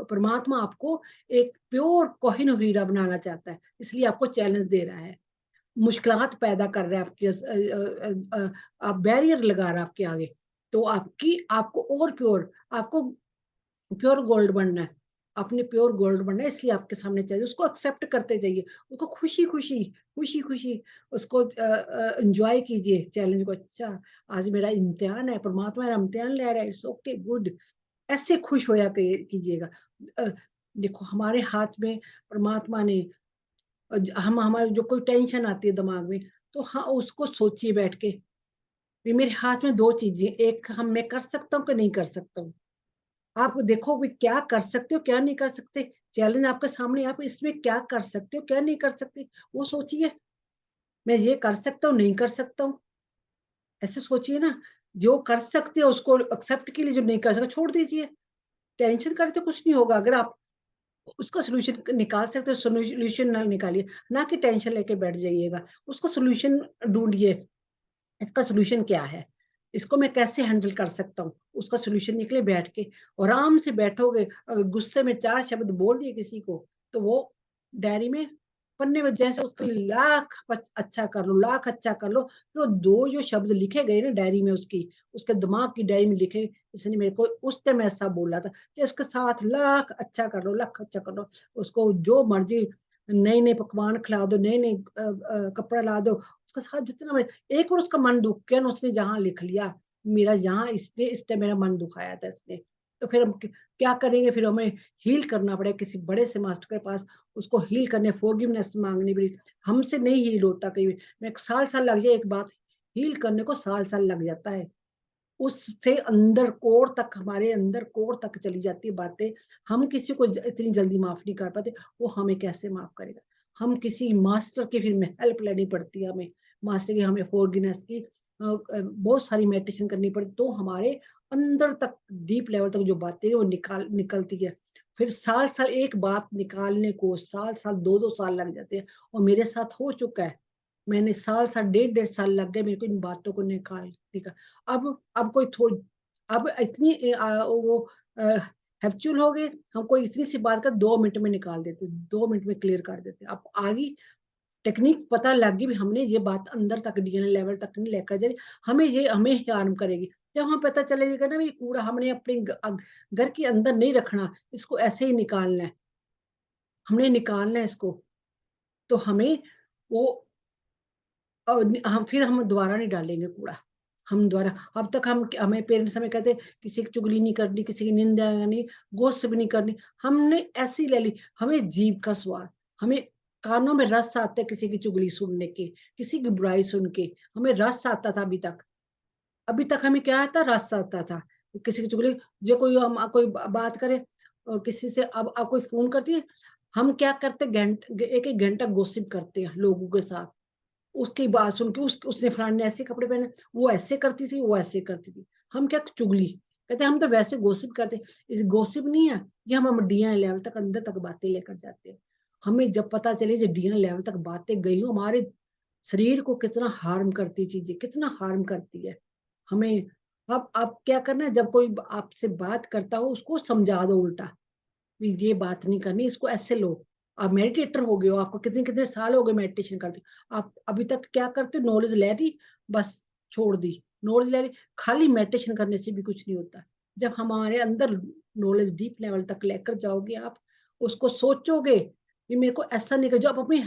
परमात्मा आपको एक प्योर कोहिनूर हीरा बनाना चाहता है, इसलिए आपको चैलेंज दे रहा है। मुश्किलात पैदा कर रहा है आपके बैरियर लगा रहा है आपके आगे। तो आपको और आपको प्योर गोल्ड बनना है। आपने प्योर गोल्ड बनना है इसलिए आपके सामने चाहिए, उसको एक्सेप्ट करते जाइए, उसको खुशी-खुशी खुशी-खुशी उसको एन्जॉय कीजिए चैलेंज को। अच्छा, आज मेरा इम्तिहान है, परमात्मा मेरा इम्तिहान ले रहा है, इट्स ओके गुड। ऐसे खुश होया कीजिएगा। अ, देखो हमारे हाथ में परमात्मा ने ज हम हमारे जो कोई टेंशन आती है दिमाग में, तो हाँ, उसको सोचिए बैठ के, ये मेरे हाथ में 2 चीज़ें, एक मैं कर सकता हूँ कि नहीं कर सकता हूँ। आप देखो भी क्या कर सकते हो, क्या नहीं कर सकते। चैलेंज आपके सामने है, आप इसमें क्या कर सकते हो, क्या नहीं कर सकते, वो सोचिए। मैं ये कर सकता हूँ, नहीं कर सकता हूँ, ऐसे सोचिए ना। जो कर सकते हो उसको एक्सेप्ट कीजिए, जो नहीं कर सकते छोड़ दीजिए। टेंशन करके कुछ नहीं होगा, अगर आप उसका सॉल्यूशन निकाल सकते हो, सॉल्यूशन ना निकालिए, ना कि टेंशन लेके बैठ जाइएगा। उसका सॉल्यूशन ढूँढिए। इसका सॉल्यूशन क्या है? इसको मैं कैसे हैंडल कर सकता हूँ? उसका सॉल्यूशन निकले बैठ के, आराम से बैठोगे, अगर गुस्से में 4 शब्द बोल दिए किसी को, तो वो डायरी में पन्ने में जैसे उसके लाख अच्छा कर लो, लाख अच्छा कर लो, फिर वो 2 जो शब्द लिखे गए ना डायरी में उसकी, उसके दिमाग की डायरी में लिखे, इसने मेरे को उस टाइम ऐसा बोला था, चाहे उसके साथ लाख अच्छा कर लो, लाख अच्छा कर लो, उसको जो मर्ज़ी नए-नए पकवान खिला दो, नए-नए कपड़ा ला दो, उसके साथ जितना मैं एक बार उसका मन दुख गया ना, उसने जहाँ लिख लिया, मेरा यहाँ इसने इस टाइम मेरा मन दुखाया था इसने। तो फिर हम क्या करेंगे, फिर हमें हील करना पड़ेगा किसी बड़े से मास्टर के पास, उसको हील करने फॉरगिवनेस माँगनी पड़ेगी। हमसे नहीं हील होता कहीं भी। मैं साल-साल लग जाए एक बात हील करने को साल-साल लग जाता है। उससे अंदर कोर तक हमारे अंदर कोर तक चली जाती है बातें। हम किसी को इतनी जल्दी माफ़ नहीं कर पाते, वो हमें कैसे माफ़ करेगा? हम किसी मास्टर की फिर में हेल्प लेनी पड़ती है हमें। मास्टर की हमें फॉरगिवनेस की बहुत सारी मेडिटेशन करनी पड़ती, तो हमारे अंदर तक डीप लेवल तक जो बातें हैं वो निकलती है। फिर साल-साल एक बात निकालने को साल-साल 2-2 साल लग जाते हैं, और मेरे साथ हो चुका है। मैंने साल-साल डेढ़-डेढ़ साल लग गए मेरे को इन बातों को अब कोई थोड़ी अब इतनी अ, हैप्चुअल हो गए, हम कोई इतनी सी बात का 2 मिनट में निकाल देते, 2 मिनट में क्लियर कर देते। अब आगे टेक्नीक पता लग गई भी हमने ये बात अंदर तक डीएनए लेवल तक नहीं लेकर जानी, हमें हार्म करेगी। जब हमें पता चलेगा ना ये कूड़ा हमने अपने घर के अंदर नहीं रखना, इसको ऐसे ही निकालना है, हमने निकालना है इसको, तो हमें वो हम फिर हम दोबारा नहीं डालेंगे कूड़ा। हम दोबारा अब तक हमें पेरेंट्स हमें कहते किसी की चुगली नहीं करनी, किसी की निंदा नहीं, गॉसिप नहीं करनी। हमने ऐसी ले ली, हमें जीभ का स्वाद, हमें कानों में रस आता है किसी की चुगली सुनने के, किसी की बुराई सुन के, हमें रस आता था अभी तक। अभी तक हमें क्या आता रस आता था। किसी की चुगली जो कोई बात करे किसी से अब कोई फ़ोन करती है, हम क्या करते 1-1 घंटा गॉसिप करते हैं लोगों के साथ। उसकी बात सुन के उसने फलाने ने ऐसे कपड़े पहने, वो ऐसे करती थी, वो ऐसे करती थी। हम क्या चुगली, कहते हम तो वैसे गॉसिप करते हैं। इस गॉसिप नहीं है, ये हम डीएनए लेवल तक अंदर तक बातें लेकर जाते हैं। हमें जब पता चले जो डीएनए लेवल तक बातें गई हो, हमारे शरीर को कितना हार्म करती चीज़ें, कितना हार्म करती है। हमें अब क्या करना है जब कोई आपसे बात करता हो उसको समझा दो उल्टा। भी ये बात नहीं करनी, इसको ऐसे लो। आप मेडिटेटर हो गए हो, आपको कितने-कितने साल हो गए मेडिटेशन करते। आप अभी तक क्या करते नॉलेज ले ली, बस छोड़ दी। नॉलेज ले ली, खाली मेडिटेशन करने से भी कुछ नहीं होता। जब हमारे अंदर नॉलेज डीप लेवल तक लेकर जाओगे आप, उसको सोचोगे, कि मेरे को ऐसा नहीं कर जब आप अपनी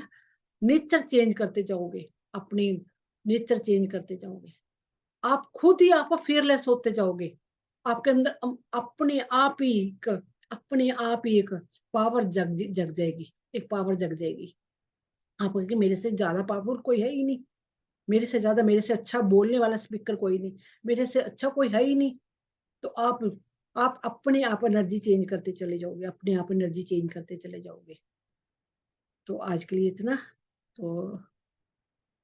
नेचर चेंज करते जाओगे, अपनी नेचर चेंज करते जाओगे। आप खुद ही आप फियरलेस होते जाओगे। आपके अंदर अपने आप ही एक पावर जग जाएगी, एक पावर जग जाएगी। आप कहोगे मेरे से ज़्यादा पावरफुल कोई है ही नहीं, मेरे से अच्छा बोलने वाला स्पीकर कोई नहीं, मेरे से अच्छा कोई है ही नहीं। तो आप अपने आप एनर्जी चेंज करते चले जाओगे, अपने आप एनर्जी चेंज करते चले जाओगे। तो आज के लिए इतना, तो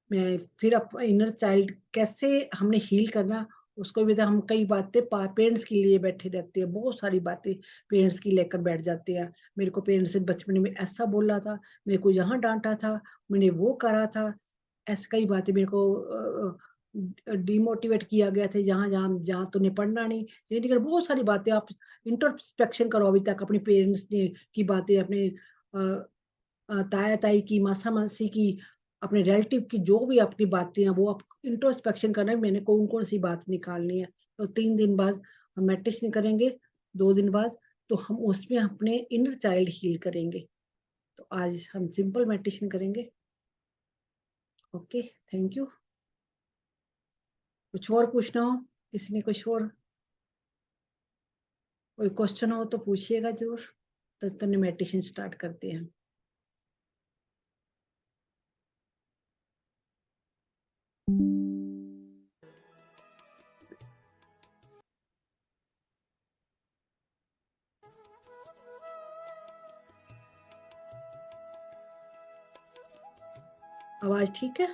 मैं फिर इनर चाइल्ड कैसे हमने हील करना, उसको भी तो हम कई बातें पेरेंट्स के लिए बैठे रहते हैं, बहुत सारी बातें पेरेंट्स की लेकर बैठ जाते हैं। मेरे को पेरेंट्स ने बचपन में ऐसा बोला था, मेरे को यहाँ डांटा था, मैंने वो करा था, ऐसी कई बातें मेरे को डिमोटिवेट किया गया था, जहाँ जहाँ जहाँ तूने पढ़ना नहीं, ये नहीं कर, बहुत सारी बातें आप इंट्रोस्पेक्शन करो अभी तक अपने पेरेंट्स ने की बातें, अपने ताया ताई की, मासा मासी की, अपने रिलेटिव की, जो भी आपकी बातें हैं वो आप इंट्रोस्पेक्शन करना है, मैंने कौन कौन सी बात निकालनी है। तो 3 दिन बाद हम मेडिटेशन करेंगे, 2 दिन बाद तो हम उसमें अपने इनर चाइल्ड हील करेंगे। तो आज हम सिंपल मेडिटेशन करेंगे। Okay, thank you. कुछ और पूछना हो किसी ने, कुछ और कोई क्वेश्चन हो तो पूछिएगा जरूर। तो मेडिटेशन स्टार्ट करते हैं। आवाज ठीक है?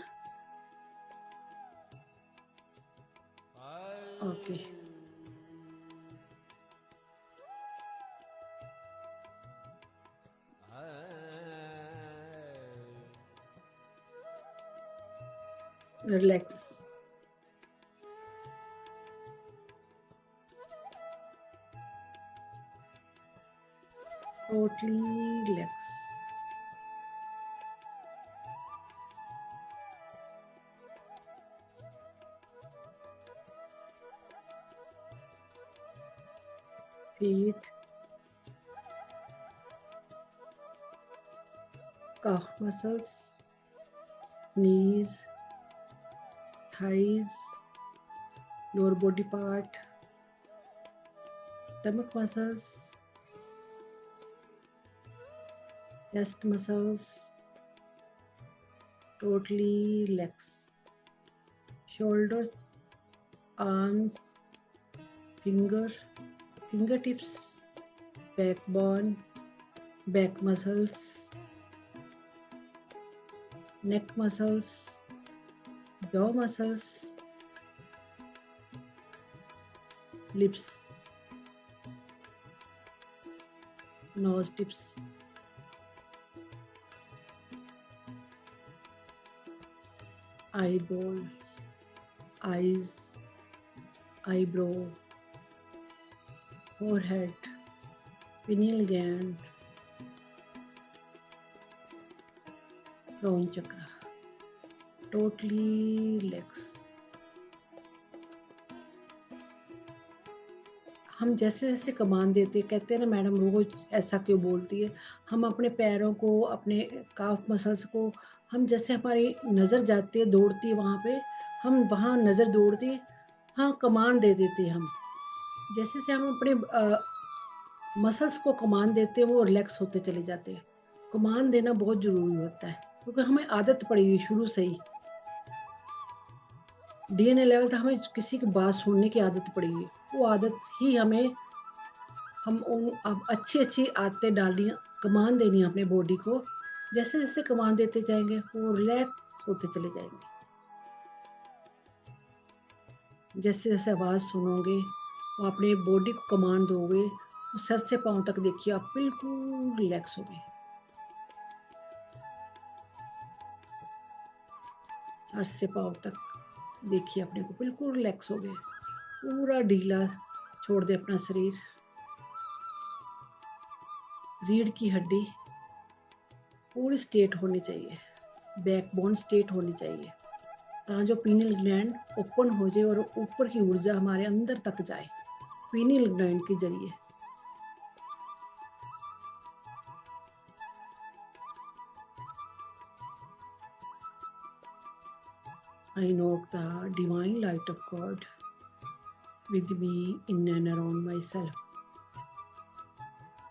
Okay. Relax. Totally relax. feet, calf muscles, knees, thighs, lower body part, stomach muscles, chest muscles, totally relax. Shoulders, arms, fingertips, backbone, back muscles, neck muscles, jaw muscles, lips, nose tips, eyeballs, eyes, eyebrow, forehead, pineal gland, crown chakra, totally relax. हम जैसे जैसे कमान देते कहते हैं ना मैडम रोज ऐसा क्यों बोलती है, हम अपने पैरों को, अपने काफ मसल्स को, हम जैसे हमारी नज़र जाती है दौड़ती है वहाँ पे, हम वहाँ नज़र दौड़ती है, हाँ कमान दे देते हैं हम। जैसे जैसे हम अपने मसल्स को कमान देते हैं वो रिलैक्स होते चले जाते हैं। कमान देना बहुत ज़रूरी होता है क्योंकि हमें आदत पड़ी हुई शुरू से ही, डीएनए लेवल तक हमें किसी की बात सुनने की आदत पड़ी हुई, वो आदत ही हमें, हम उन अब अच्छी-अच्छी आदतें डालनी है, कमांड देनी है अपने बॉडी को। जैसे-जैसे कमांड देते जाएँगे, वो रिलैक्स होते चले जाएँगे। जैसे-जैसे आवाज़ सुनोगे, वो अपने बॉडी को कमांड दोगे, वो सर से पाँव तक देखिए आप बिल्कुल रिलैक्स होगे। सर से पाँव तक देखिए अपने को बिल्कुल रिलैक्स हो गए। पूरा ढीला छोड़ दें अपना शरीर। रीढ़ की हड्डी पूरी स्ट्रेट होनी चाहिए, बैकबोन स्ट्रेट होनी चाहिए। जो पीनियल ग्लैंड ओपन हो जाए और ऊपर की ऊर्जा हमारे अंदर तक जाए पीनियल ग्लैंड के जरिए। I invoke the divine light of God with me in and around myself.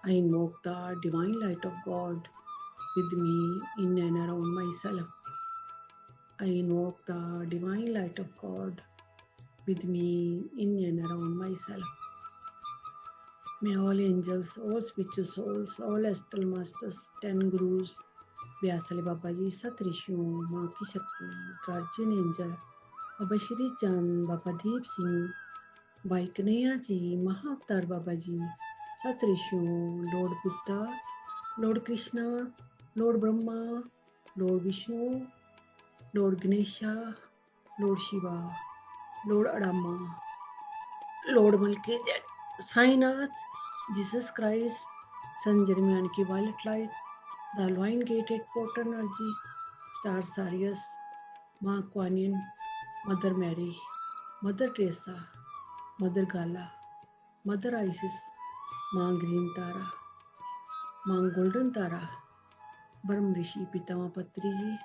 I invoke the divine light of God with me in and around myself. I invoke the divine light of God with me in and around myself. May all angels, all spiritual souls, all astral masters, 10 gurus व्यासले बाबा जी, सत ऋषियों, माँ की शक्ति, गार्जियन एंजल, बाबा श्री चंद, बाबा दीप सिंह, भाई कन्हैया जी, महाअवतार बाबा जी, सत ऋषियों, Lord Buddha, Lord Krishna, Lord Brahma, Lord Vishnu, Lord Ganesha, Lord Shiva, Lord Adama, Lord Melchizedek, Sainath, Jesus Christ, Saint Germain की violet light, the lion gated portal energy, star Sirius, माँ Quan Yin, Mother Mary, Mother Teresa, Mother Gaia, Mother Isis, माँ ग्रीन तारा, माँ गोल्डन तारा, ब्रह्म ऋषि पितामह पत्री जी,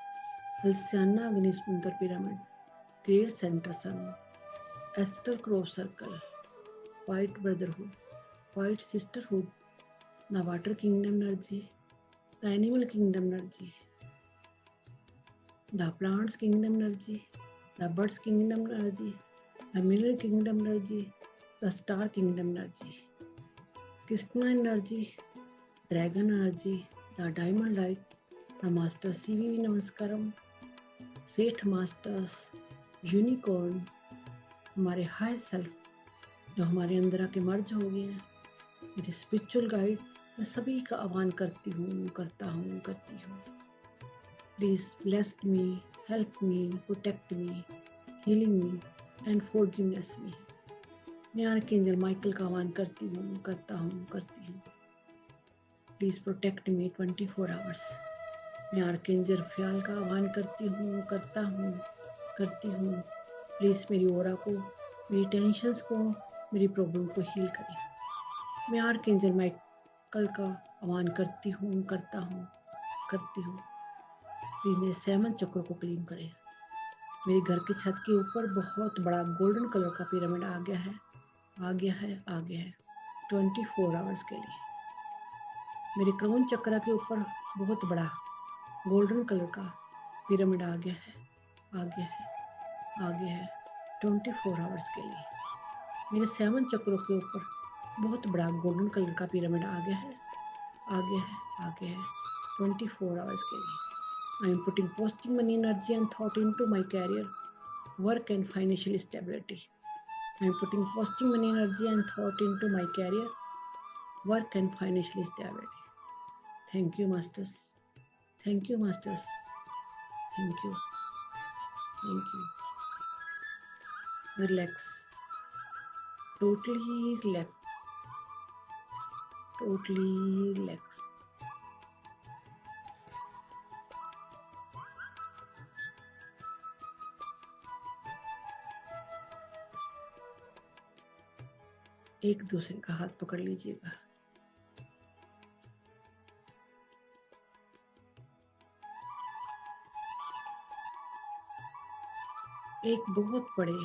हल्सियाना अग्नि सुंदर pyramid, great centre sun, astral crop circle, white brotherhood, white sisterhood, the water kingdom energy, the animal kingdom energy, the plants kingdom energy, the birds kingdom energy, the mineral kingdom energy, the star kingdom energy, Krishna energy, dragon energy, the diamond light, the master CVV Namaskaram, सेठ मास्टर्स, यूनिकॉर्न, हमारे हायर सेल्फ जो हमारे अंदर आके मर्ज हो गए हैं, मेरे स्पिरिचुअल गाइड, मैं सभी का आह्वान करती हूँ, करता हूँ, करती हूँ। Please bless me, help me, protect me, healing me and forgiveness me. मैं आर्कएंजल माइकल का आह्वान करती हूँ, करता हूँ, करती हूँ। Please protect me 24 hours. मैं आर्कएंजल फ्याल का आह्वान करती हूँ, करता हूँ, करती हूँ। प्लीज़ मेरी ओरा को, मेरी टेंशन्स को, मेरी प्रॉब्लम को हील करें। मैं आर्कएंजल माइकल का आह्वान करती हूँ, करता हूँ, करती हूँ। प्लीज़ मेरे 7 चक्रों को क्लीन करें। मेरे घर की छत के ऊपर बहुत बड़ा गोल्डन कलर का पिरामिड आ गया है, आ गया है, आ गया है 24 आवर्स के लिए। मेरे क्राउन चक्र के ऊपर बहुत बड़ा गोल्डन कलर का पिरामिड आ गया है, आ गया है, आ गया है 24 आवर्स के लिए। मेरे 7 चक्रों के ऊपर बहुत बड़ा गोल्डन कलर का पिरामिड आ गया है, आ गया है, आ गया है 24 आवर्स के लिए। I am putting positive money energy and thought into my career, work and financial stability. I am putting positive money energy and thought into my career, work and financial stability. Thank you, Masters. Thank you, Masters. Thank you. Thank you. Relax. Totally relax. Totally relax. एक दूसरे का हाथ पकड़ लीजिएगा। एक बहुत बड़े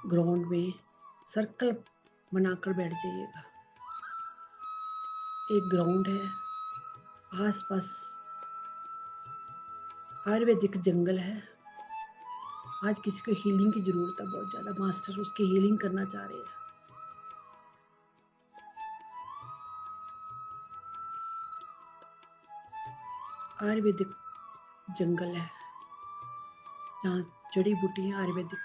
ग्राउंड में सर्कल बनाकर बैठ जाइएगा। एक ग्राउंड है, आसपास आयुर्वेदिक जंगल है। आज किसी को हीलिंग की जरूरत है बहुत ज्यादा, मास्टर उसकी हीलिंग करना चाह रहे हैं। आयुर्वेदिक जंगल है जहाँ जड़ी बूटी आयुर्वेदिक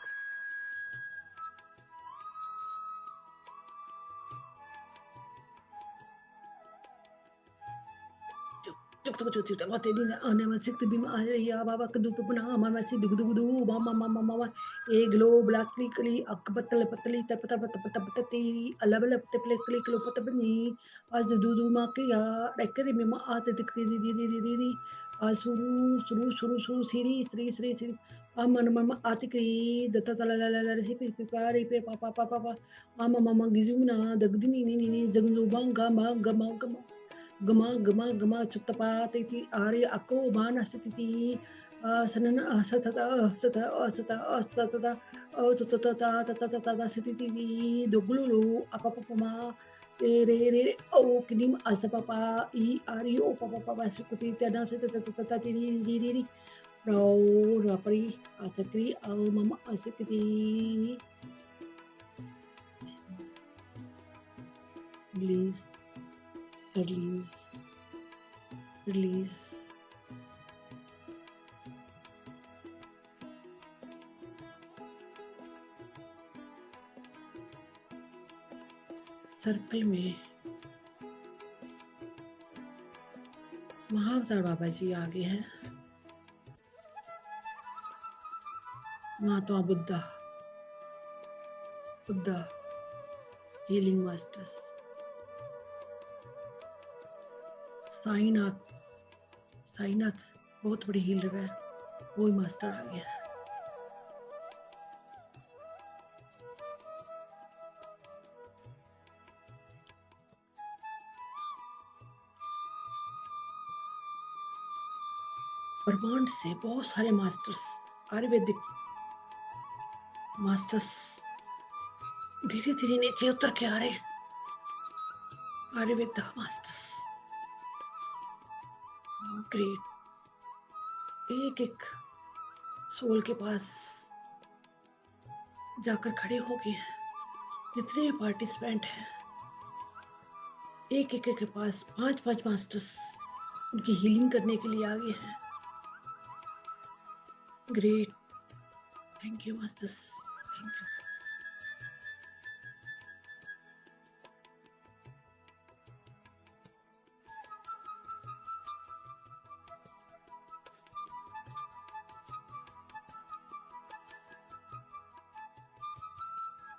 बाबा कदू पुना मामा से दुग दुग दू मामा मामा मामा ए ग्लो ब्लाकली कली अक पतल पतली तप तप तप तप तती अलब अलब तपले कली कलो पत बनी आज दू दू मा के या डकरे में मा आते दिखती दी दी दी दी दी आ सुरु सुरु सुरु सुरु श्री श्री श्री श्री आ मन मन आते कई दत्ता तला ला ला ला सी पे पे पे पापा पापा पा मामा मामा गिजुना दगदिनी नी नी नी जगजो बांगा मा गमा गमा gama gama gama chutapa titi ari ako mana sititi sanana asatata asata asata asata tutata tata tata sititi dogulu apapama re re o kinim asapapa I ari o papa papa sukuti tana sitata tata tiri ri rau rapari atakri au mama asikiti please release release. Circle में महाअवतार बाबा जी आगे हैं, महात्मा बुद्धा, बुद्धा हीलिंग मास्टर्स, साईनाथ, साईनाथ बहुत बड़े हीलर है, वो मास्टर आ गया। ब्रह्मांड से बहुत सारे मास्टर्स, आयुर्वेदिक मास्टर्स धीरे धीरे नीचे उतर के आ रहे हैं। आयुर्वेदा मास्टर्स ग्रेट, एक एक सोल के पास जाकर खड़े हो गए हैं। जितने भी पार्टिसिपेंट हैं, एक एक के पास 5-5 मास्टर्स उनकी हीलिंग करने के लिए आ गए हैं। Great, thank you masters, thank you.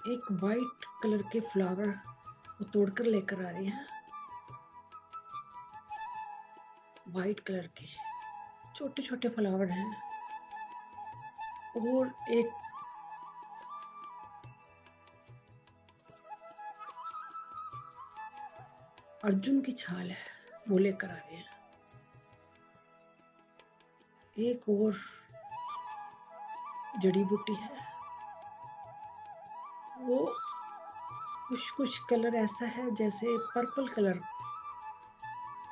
एक वाइट कलर के फ्लावर वो तोड़कर लेकर आ रहे हैं, वाइट कलर के छोटे छोटे फ्लावर हैं, और एक अर्जुन की छाल है वो लेकर आ रहे हैं। एक और जड़ी बूटी है, वो कुछ कुछ कलर ऐसा है जैसे पर्पल कलर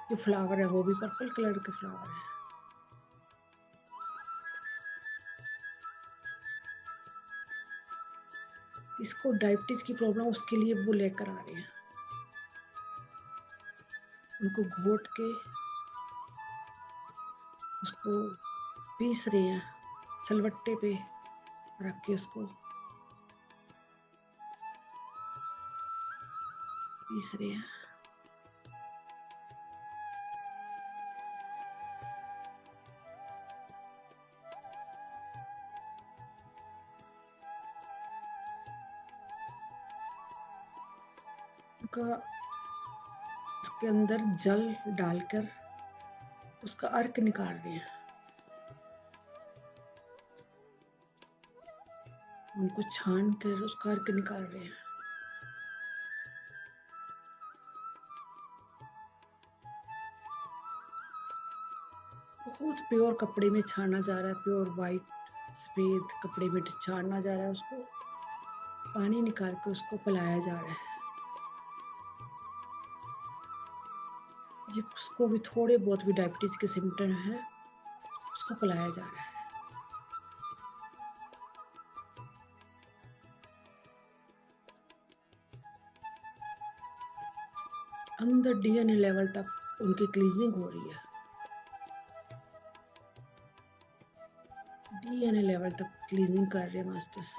के फ्लावर है, वो भी पर्पल कलर के फ्लावर है। इसको डायबिटीज की प्रॉब्लम, उसके लिए वो लेकर आ रहे हैं। उनको घोट के उसको पीस रहे हैं, सिलवट्टे पे रख के उसको पीस रहे हैं। उनका उसके अंदर जल डालकर उसका अर्क निकाल रहे हैं, उनको छान कर उसका अर्क निकाल रहे हैं। बहुत प्योर कपड़े में छाना जा रहा है, प्योर वाइट सफेद कपड़े में छाना जा रहा है, उसको पानी निकाल कर उसको पिलाया जा रहा है। जिसको भी थोड़े बहुत भी डायबिटीज के सिम्टम है, उसको पिलाया जा रहा है। अंदर डीएनए लेवल तक उनकी क्लीजिंग हो रही है, डीएनए लेवल तक क्लीजिंग कर रहे हैं masters.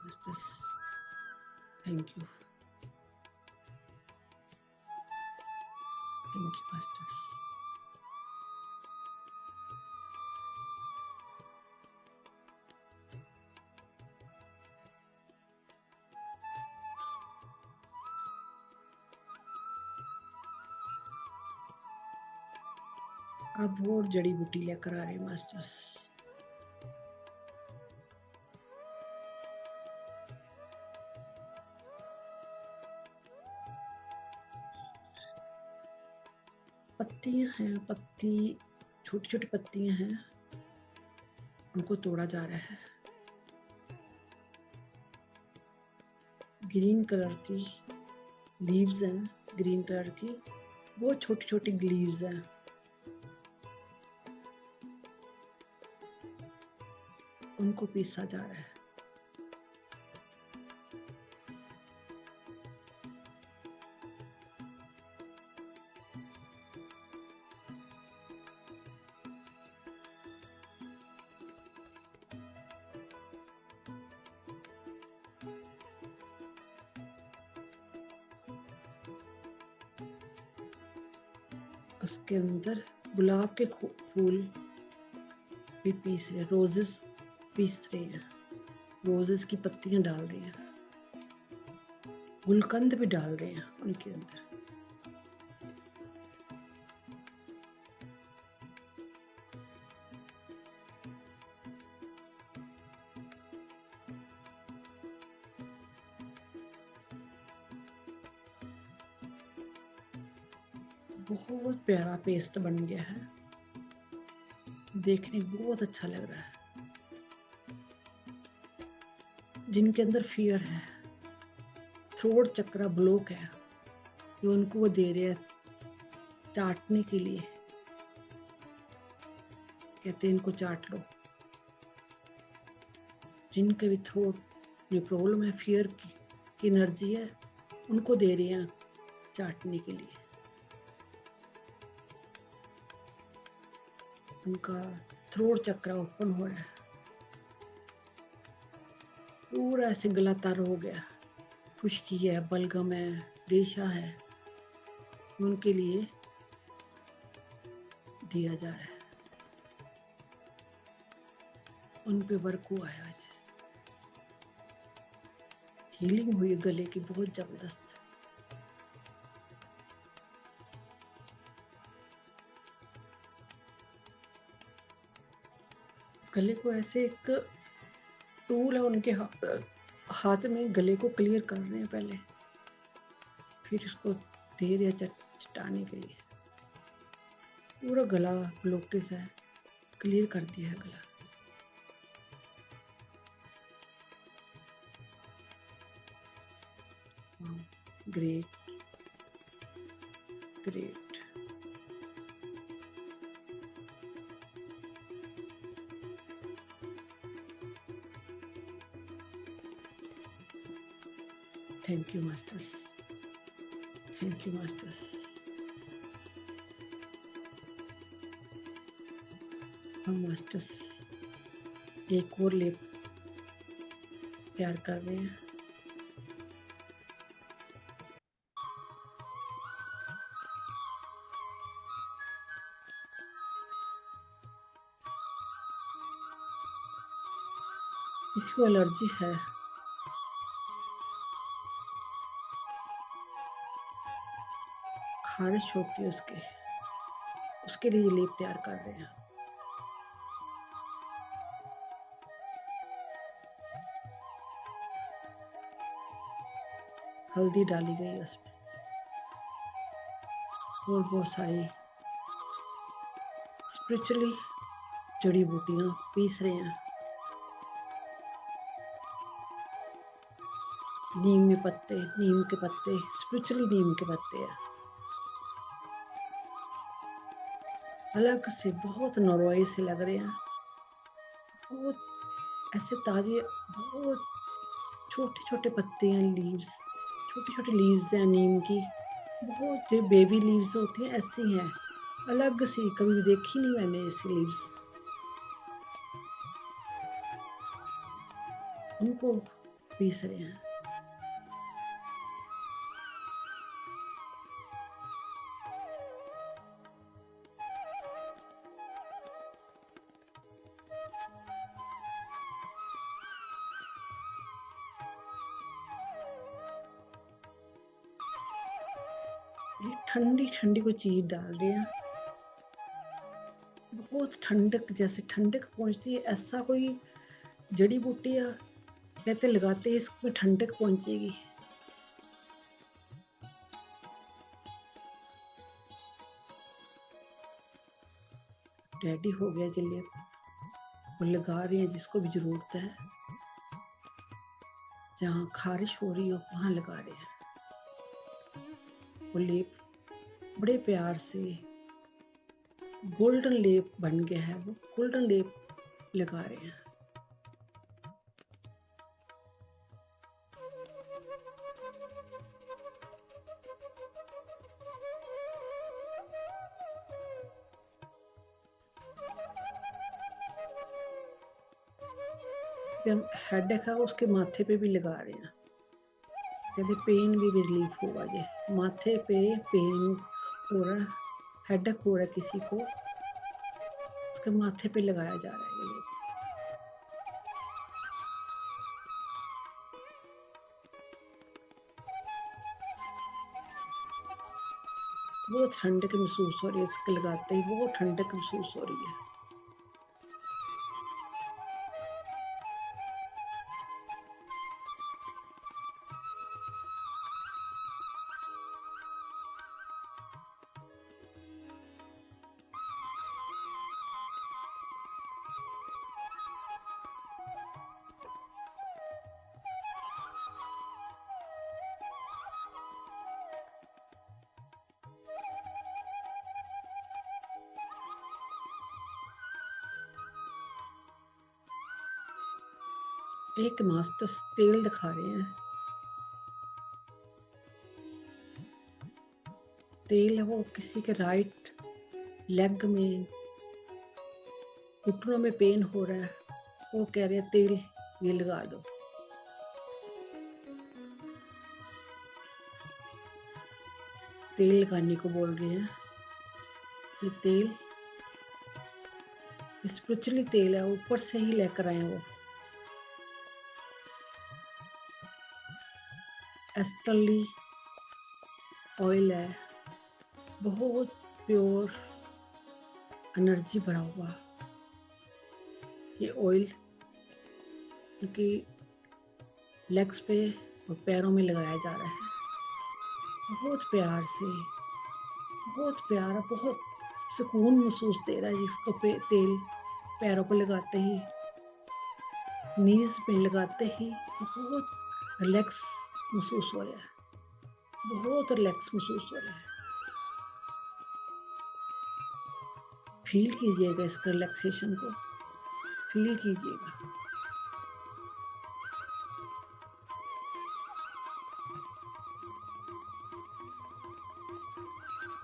Masters thank you, thank you masters. अब और जड़ी बूटी लेकर आ रहे हैं मास्टर्स। पत्तियां हैं, पत्ती छोटी छोटी पत्तियां हैं, उनको तोड़ा जा रहा है। ग्रीन कलर की लीव्स हैं, ग्रीन कलर की बहुत छोटी छोटी लीव्स हैं। उनको पीसा जा रहा है। उसके अंदर गुलाब के फूल भी पीस रहे हैं, रोजेस पीस रहे हैं, रोजेस की पत्तियां डाल रहे हैं, गुलकंद भी डाल रहे हैं उनके अंदर। बहुत प्यारा पेस्ट बन गया है, देखने में बहुत अच्छा लग रहा है। जिनके अंदर फियर है, थ्रोट चक्रा ब्लॉक है, ये उनको वो दे रहे हैं चाटने के लिए, कहते हैं इनको चाट लो। जिनके भी थ्रोट में प्रॉब्लम है, फियर की एनर्जी है, उनको दे रहे हैं चाटने के लिए। उनका थ्रोट चक्र ओपन हो रहा है, पूरा ऐसे गला तर हो गया, खुश्की है, बलगम है, रेशा है, उनके लिए दिया जा रहा है। उन पे वर्क हुआ है, आज हीलिंग हुई गले की बहुत जबरदस्त। गले को ऐसे एक टूल है उनके हाथ में, गले को क्लियर कर रहे हैं पहले, फिर इसको दे रहे हैं चटाने के लिए। पूरा गला ब्लॉकेज है, क्लियर कर दिया है गला। Great great. Thank you masters, thank you masters. हम मास्टर्स एक और लेप तैयार कर रहे हैं। इसको एलर्जी है, खारिश होती है उसके लिए ये लेप तैयार कर रहे हैं। हल्दी डाली गई है उसमें, और बहुत सारी स्पिरिचुअली जड़ी बूटियां पीस रहे हैं। नीम के पत्ते स्पिरिचुअली नीम के पत्ते हैं, अलग से बहुत नरवाई से लग रहे हैं, बहुत ऐसे ताजे, बहुत छोटे छोटे पत्ते हैं, लीव्स, छोटी छोटी लीव्स हैं नीम की, बहुत जो बेबी लीव्स होती हैं ऐसी हैं, अलग सी, कभी देखी नहीं मैंने ऐसी लीव्स। उनको पीस रहे हैं। ये ठंडी ठंडी को चीज डाल रहे हैं, बहुत ठंडक, जैसे ठंडक पहुंचती है ऐसा कोई जड़ी बूटी है, कहते लगाते इसमें ठंडक पहुंचेगी। रेडी हो गया जलेब, वो लगा रहे हैं जिसको भी जरूरत है, जहाँ खारिश हो रही हो वहां लगा रहे हैं। वो लेप बड़े प्यार से गोल्डन लेप बन गया है, वो गोल्डन लेप लगा रहे हैं। जिसके हेडेक है उसके माथे पे भी लगा रहे हैं, कहते पेन भी रिलीफ होगा जे। माथे पे पेन हो रहा है, हेडेक हो रहा है किसी को, उसके माथे पे लगाया जा रहा है ये लेप। बहुत ठंडक महसूस हो रही है इसको लगाते ही, बहुत ठंडक महसूस हो रही है। एक मास्टर तेल दिखा रहे हैं, तेल है वो किसी के राइट लेग में, घुटनों में पेन हो रहा है, वो कह रहे हैं तेल ये लगा दो। तेल लगाने को बोल रहे हैं। ये तेल स्पिरिचुअली तेल है, ऊपर से ही लेकर आए हैं वो। एस्टरली ऑयल है, बहुत प्योर एनर्जी भरा हुआ ये ऑयल उनकी लेग्स पे और पैरों में लगाया जा रहा है, बहुत प्यार से, बहुत प्यारा, बहुत सुकून महसूस दे रहा है जिसको तेल पैरों पर लगाते ही, नीज पे लगाते ही बहुत रिलैक्स महसूस हो रहा है, बहुत रिलैक्स महसूस हो रहा है। फील कीजिएगा इसका रिलैक्सेशन को, फील कीजिएगा।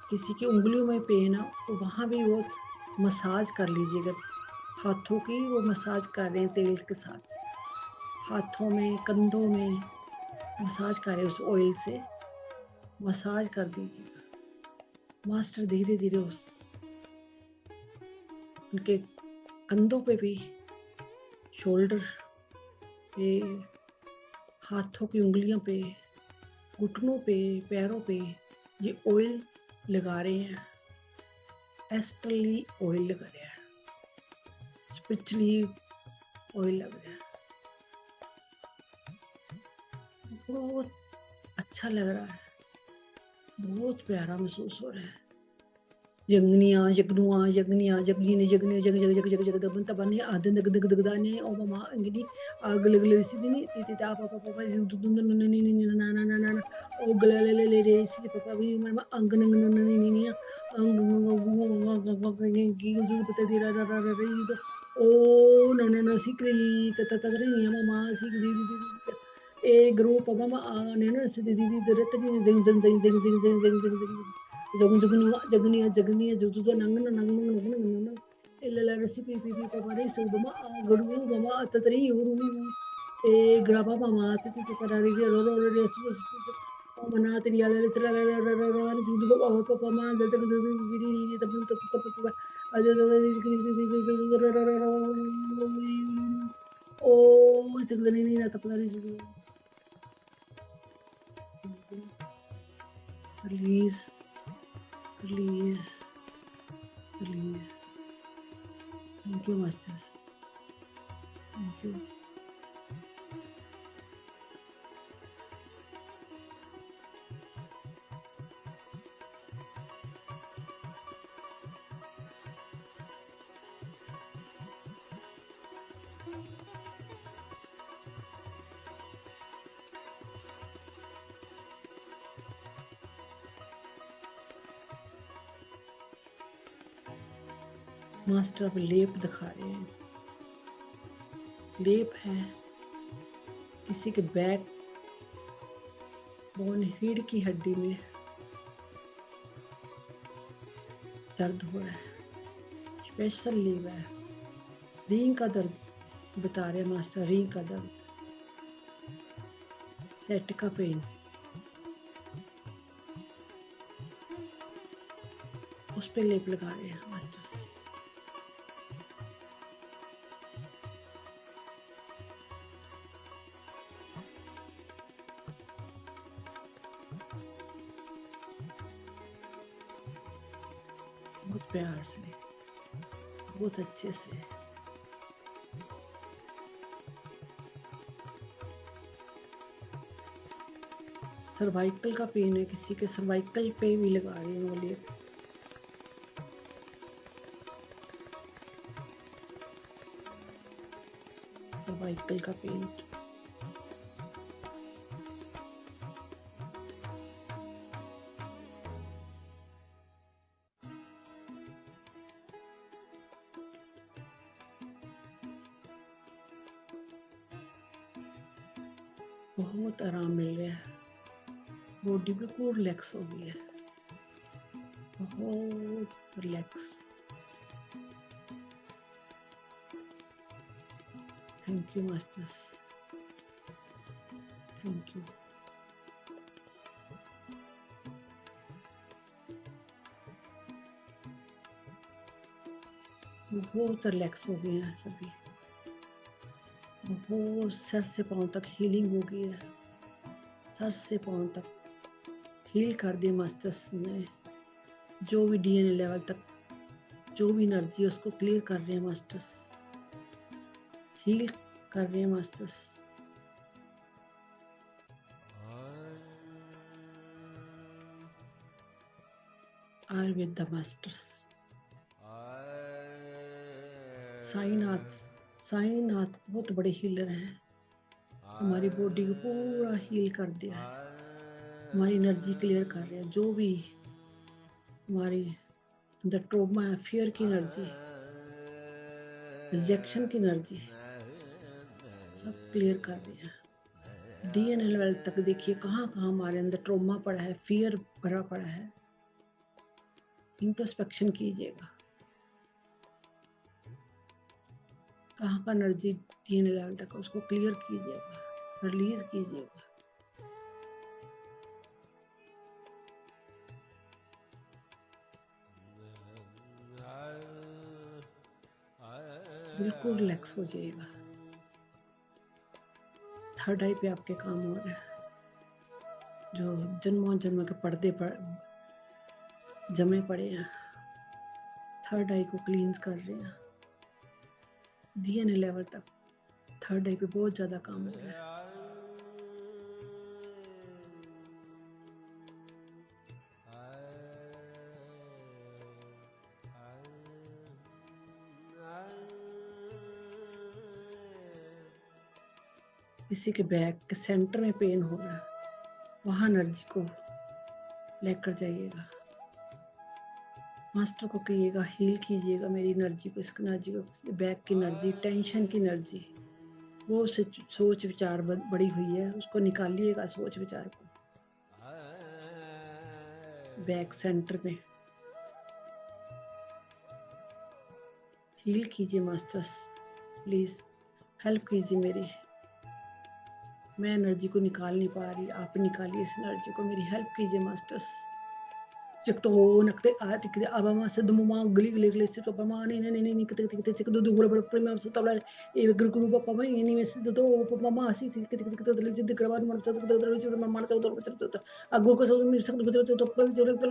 किसी की उंगलियों में पेन है तो वहाँ भी वो मसाज कर लीजिएगा, हाथों की वो मसाज कर रहे हैं तेल के साथ, हाथों में, कंधों में मसाज कर रहे हैं, उस ऑयल से मसाज कर दीजिएगा। मास्टर धीरे धीरे उस उनके कंधों पे भी, शोल्डर पे, हाथों की उंगलियों पे, घुटनों पे, पैरों पे ये ऑयल लगा रहे हैं, एस्टरली ऑयल लगा रहे हैं, स्पिरिचुअली ऑयल लग रहा है। बहुत अच्छा लग रहा है, बहुत प्यारा महसूस हो रहा है। यग्निया यग्नुआ यग्निया यग्नि यग्नि जग जग जग जग जग दबन तबन आदन दग दग दग दाने ओ ममा अंगिनी आगल गल सिदिनी ती ता पापा पापा जिन दुन दुन न न न ना ना ना ना ओ गल ले ले ले सी पापा भी मन अंग नंग न न न न अंग अंग की गुजु पता दे रा रा रा रा तो ओ न न न सिक्री त त त रे ममा सिक्री ए ग्रुप ममा ने न सिदी दी दरत भी जिंग जिंग जिंग जिंग जिंग जिंग जिंग जिंग जिंग जगन जगनिया जगनिया जगनिया जुजुदा नंग नंग नंग नंग नंग नंग इल्ला रसी पी पी पी पापा रे सो बमा गड़ू बमा ततरी उरु ए ग्राबा बमा तति ततरारी रो रो रो रे ओ मना तेरी आले रे सरा रे रे रे रे रे सुदु पापा पापा मा दत दत दिरी तब तब तब तब अज ओ जगदनी नहीं ना तपलारी सुदु release release release. Thank you masters, thank you. Master अब लेप दिखा रहे हैं, लेप है किसी के बैक बोन रीढ़ की हड्डी में दर्द हो रहा है, स्पेशल लेप है, रीढ़ का दर्द, बता रहे हैं मास्टर, रीढ़ का दर्द, sciatica पेन, उस पे लेप लगा रहे हैं मास्टर्स। बहुत प्यार से, बहुत अच्छे से। सर्वाइकल का पेन है किसी के, सर्वाइकल पे भी लगा रही हूँ वो लेप। सर्वाइकल का पेन, बहुत आराम मिल रहा है, बॉडी बिल्कुल रिलैक्स हो गई है, बहुत relax. Thank you masters, thank you. बहुत रिलैक्स हो गए हैं सभी, बहुत सर से पाँव तक हीलिंग हो गई है, सर से पाँव तक हील कर दिए मास्टर्स ने। जो भी डीएनए लेवल तक जो भी एनर्जी है उसको क्लियर कर रहे हैं मास्टर्स, हील कर रहे हैं मास्टर्स। आयुर्वेदा मास्टर्स, साईनाथ, साईनाथ बहुत बड़े हीलर हैं, हमारी बॉडी को पूरा हील कर दिया है, हमारी एनर्जी क्लियर कर रहे हैं। जो भी हमारी अंदर ट्रोमा है, फियर की एनर्जी, रिजेक्शन की एनर्जी, सब क्लियर कर रहे हैं। डीएनए लेवल तक देखिए कहाँ कहाँ हमारे अंदर ट्रोमा पड़ा है, फियर भरा पड़ा है। इंट्रोस्पेक्शन कीजिएगा, कहाँ का एनर्जी डीएनए लेवल तक उसको क्लियर कीजिएगा, रिलीज कीजिएगा। बिल्कुल रिलैक्स हो जाइएगा। थर्ड आई पे आपके काम हो रहा है, जो जन्मों जन्म के पर्दे पर जमे पड़े हैं, थर्ड आई को क्लींस कर रहे हैं। डीएनए लेवल तक थर्ड आई पे बहुत ज्यादा काम हो रहा है। किसी के बैक के सेंटर में पेन हो रहा है, वहां एनर्जी को लेकर जाइएगा, मास्टर को कहिएगा हील कीजिएगा मेरी एनर्जी को, इस एनर्जी को, बैक की एनर्जी, टेंशन की एनर्जी, वो सोच विचार बड़ी हुई है, उसको निकालिएगा सोच विचार को। बैक सेंटर में हील कीजिए मास्टर्स, प्लीज हेल्प कीजिए मेरी, मैं एनर्जी को निकाल नहीं पा रही, आप निकालिए इस एनर्जी को, मेरी हेल्प कीजिए मास्टर्स। चिकतो नकते आती करे अब मा से दुमा गली गली गली से तो पमा नहीं कते कते चिक दो गुड़ बड़ प्रेम से तबला ए गुरु पप्पा में इनी में से दो पप्पा मा सी कते कते कते दले सिद्ध करवा मन से कते दले से मन से दो तो अगो को सब मिल सकते तो तो पर जो तो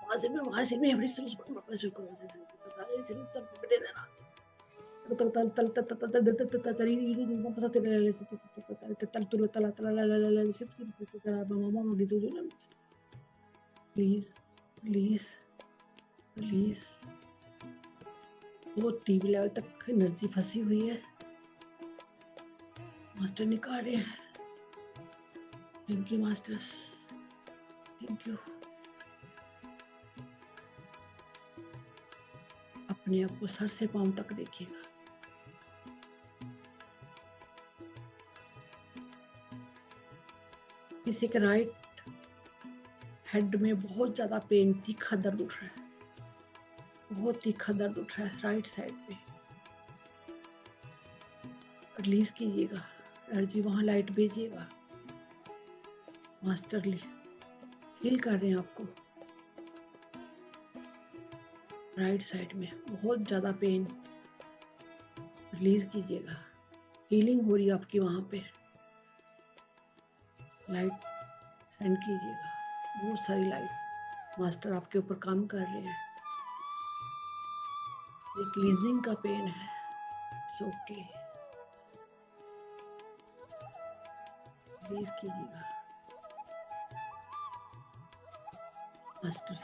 मां से में अपनी सोच पर से को से पता है सिर्फ तब बड़े ना प्लीज प्लीज प्लीज, वो टीवी लेवल तक एनर्जी फंसी हुई है, मास्टर निकाल रहे हैं। Thank you masters, thank you. अपने आप को सर से पांव तक देखिएगा, किसी के राइट हेड में बहुत ज्यादा पेन, तीखा दर्द उठ रहा है, बहुत तीखा दर्द उठ रहा है राइट साइड पे, रिलीज कीजिएगा एनर्जी, वहां लाइट भेजिएगा। मास्टरली हील कर रहे हैं आपको। राइट साइड में बहुत ज्यादा पेन, रिलीज कीजिएगा। हीलिंग हो रही है आपकी वहां पे, लाइट सेंड कीजिएगा, बहुत सारी लाइट। मास्टर आपके ऊपर काम कर रहे हैं। ये क्लीजिंग का पेन है, इट्स ओके, रिलीज कीजिएगा। मास्टर्स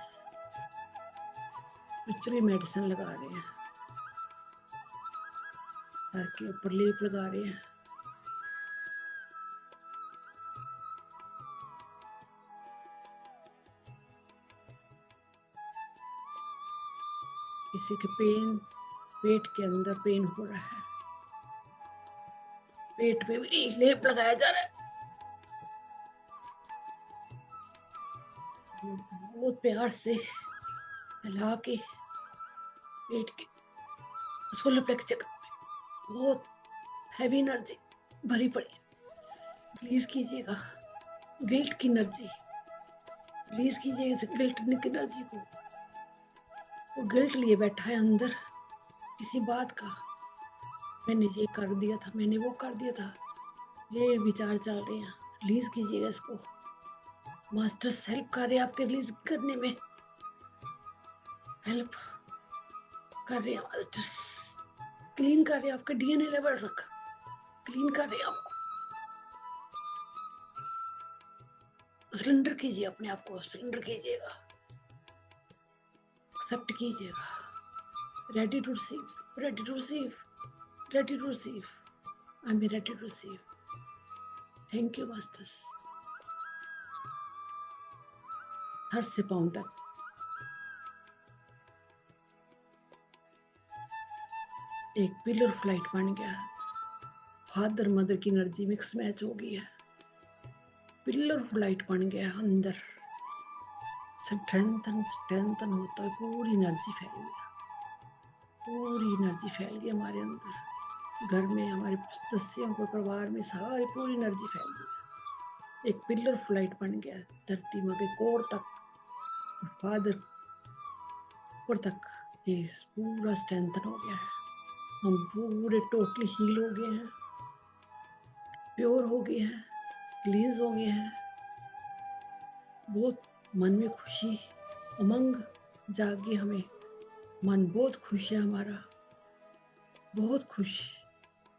स्पिरिचुअली मेडिसिन लगा रहे हैं, सर के ऊपर लेप लगा रहे हैं। किसी के पेन, पेट के अंदर पेन हो रहा है, पेट पे भी लेप लगाया जा रहा है। बहुत प्यार से हिला के पेट के सोलर प्लेक्स जगह बहुत हैवी एनर्जी भरी पड़ी है, रिलीज कीजिएगा। गिल्ट की एनर्जी रिलीज कीजिएगा, इस गिल्ट की एनर्जी को। वो गिल्ट लिए बैठा है अंदर किसी बात का, मैंने ये कर दिया था, मैंने वो कर दिया था, ये विचार चल रहे हैं। रिलीज कीजिएगा इसको। मास्टर्स हेल्प कर रहे हैं आपके रिलीज करने में, हेल्प कर रहे हैं मास्टर्स। क्लीन कर रहे हैं आपके डीएनए लेवल तक, क्लीन कर रहे हैं आपको। सरेंडर कीजिए अपने आप को, सरेंडर कीजिएगा, एक्सेप्ट कीजिएगा। Ready to receive, ready to receive, ready to receive, I am ready to receive. Thank you masters. हर से पाँव तक एक पिलर फ्लाइट बन गया, फादर मदर की एनर्जी मिक्स मैच हो गई है, पिलर फ्लाइट बन गया अंदर, स्ट्रेंथन स्ट्रेंथन होता है, पूरी एनर्जी फैल गई, पूरी एनर्जी फैल गई हमारे अंदर, घर में, हमारे सदस्यों को, परिवार में, सारी पूरी एनर्जी फैल गई। एक पिलर फ्लाइट बन गया धरती माँ के कोर तक, फादर कोर तक, ये पूरा स्ट्रेंथन हो गया है। हम पूरे टोटली हील हो गए हैं, प्योर हो गए हैं, क्लींस हो गए हैं। बहुत मन में खुशी, उमंग जागी हमें, मन बहुत खुश है हमारा, बहुत खुश।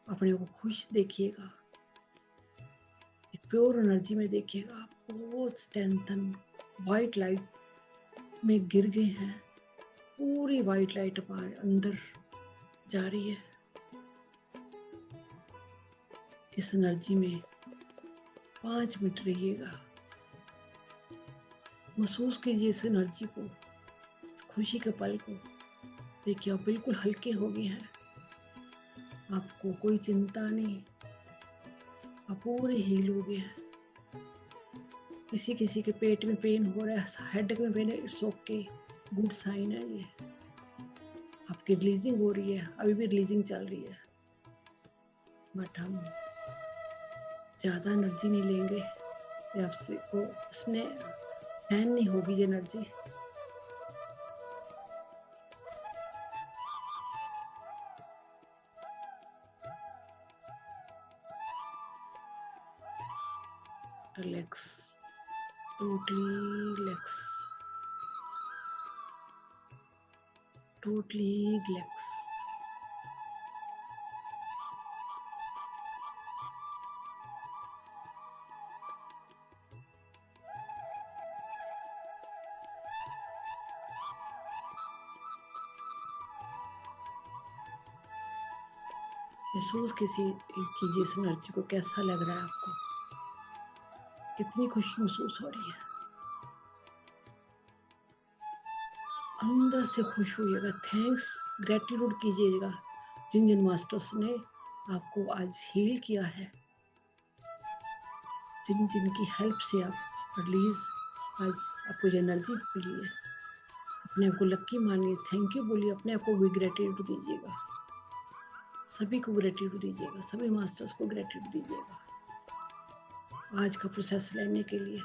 अपने को खुश देखिएगा, एक प्योर एनर्जी में देखिएगा आप, बहुत स्ट्रेंथन वाइट लाइट में गिर गए हैं, पूरी वाइट लाइट हमारे अंदर जा रही है। इस एनर्जी में 5 मिनट रहिएगा, महसूस कीजिए इस एनर्जी को, खुशी के पल को। देखिए आप बिल्कुल हल्के हो गए हैं, आपको कोई चिंता नहीं, आप पूरे हील हो गए हैं। किसी किसी के पेट में पेन हो रहा है, हेड में पेन है, इट्स ओके, गुड साइन है ये। आपकी रिलीजिंग हो रही है, अभी भी रिलीजिंग चल रही है, बट हम ज़्यादा एनर्जी नहीं लेंगे, आपसे को उसने सहन नहीं होगी ये energy. Relax, totally relax, totally relax. महसूस कीजिए इस एनर्जी को, कैसा लग रहा है आपको, कितनी खुशी महसूस हो रही है, अंदर से खुश होइएगा। थैंक्स, ग्रेटिट्यूड कीजिएगा जिन जिन मास्टर्स ने आपको आज हील किया है, जिन जिन की हेल्प से आप रिलीज आज आपको जो एनर्जी मिली है, अपने आप को लक्की मानिए, थैंक यू बोलिए, अपने आप को भी ग्रेटिट्यूड दीजिएगा, सभी को ग्रेटिट्यूड दीजिएगा, सभी मास्टर्स को ग्रेटिट्यूड दीजिएगा आज का प्रोसेस लेने के लिए।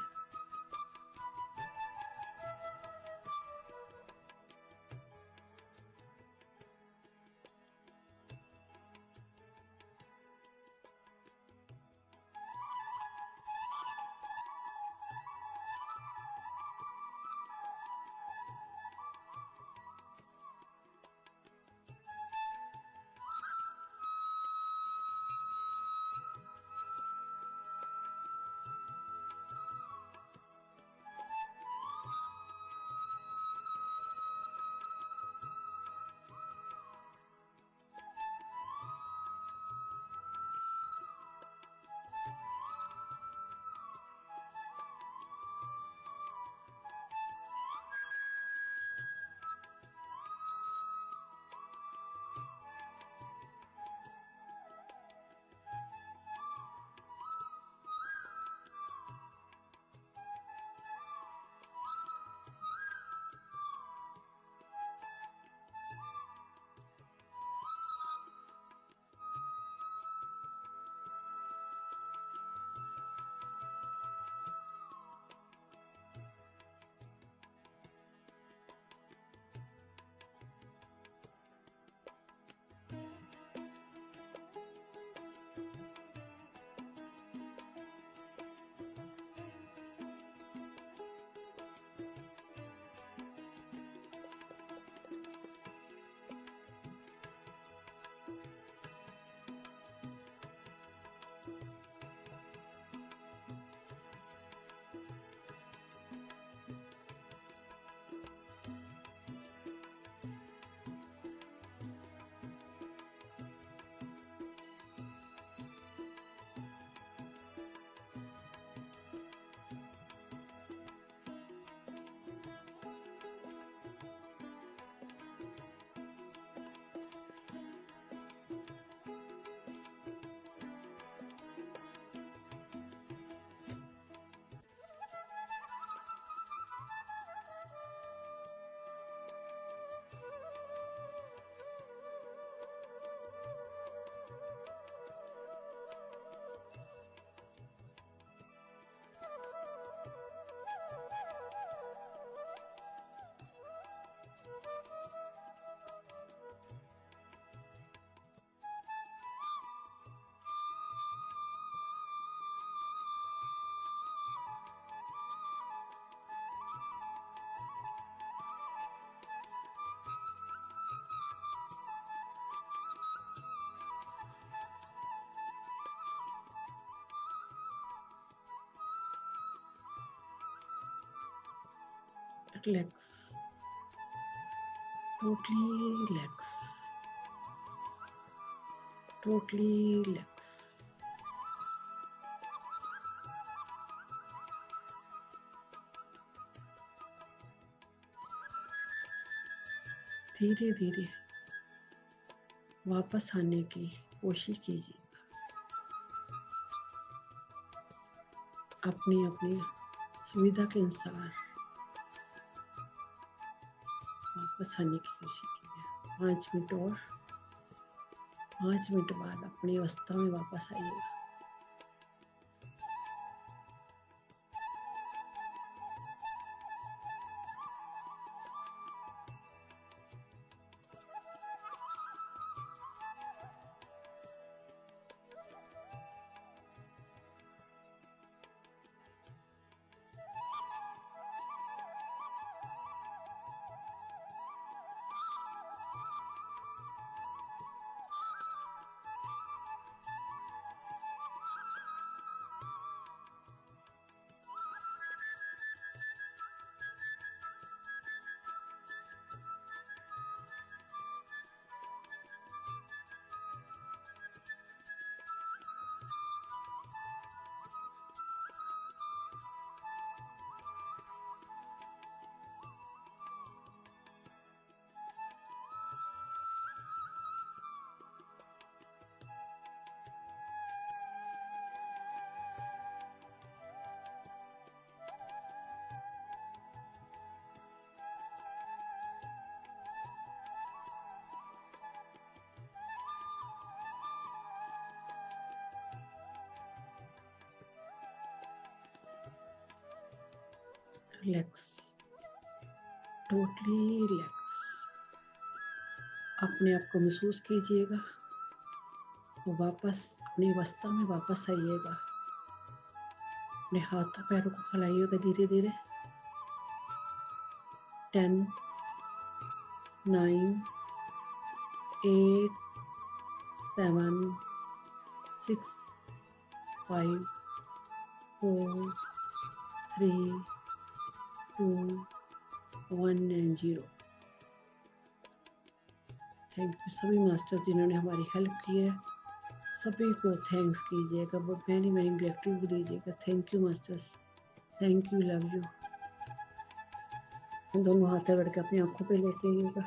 Relax, totally relax, totally relax. धीरे धीरे वापस आने की कोशिश कीजिए, अपनी अपनी सुविधा के अनुसार वापस आने की कोशिश कीजिए। 5 मिनट और, 5 मिनट बाद अपनी अवस्था में वापस आइएगा। Relax, totally relax. अपने आप को महसूस कीजिएगा और वापस अपनी अवस्था में वापस आइएगा। अपने हाथों पैरों को हिलाइएगा धीरे धीरे। 10, 9, 8, 7, 6, 5, 4, 3, 2, 1 एंड 0। थैंक यू सभी मास्टर्स जिन्होंने हमारी हेल्प की है, सभी को थैंक्स कीजिएगा, बहुत मैनी मैनी ग्रेटिट्यूड दीजिएगा। Thank you masters, thank you, love you. दोनों हाथ बढ़ के अपनी आंखों पे लेके आइएगा।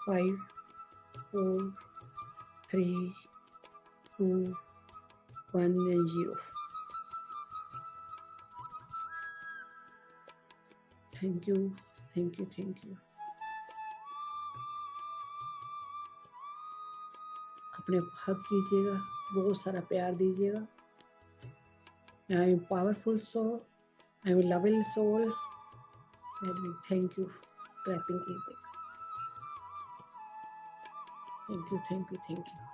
5, 4, 3, 2, 1 and 0। Thank you, thank you, thank you. अपने हक कीजिएगा, बहुत सारा प्यार दीजिएगा। I am powerful soul, I am loving soul. Thank you, clapping कीजिएगा। Thank you, thank you, thank you.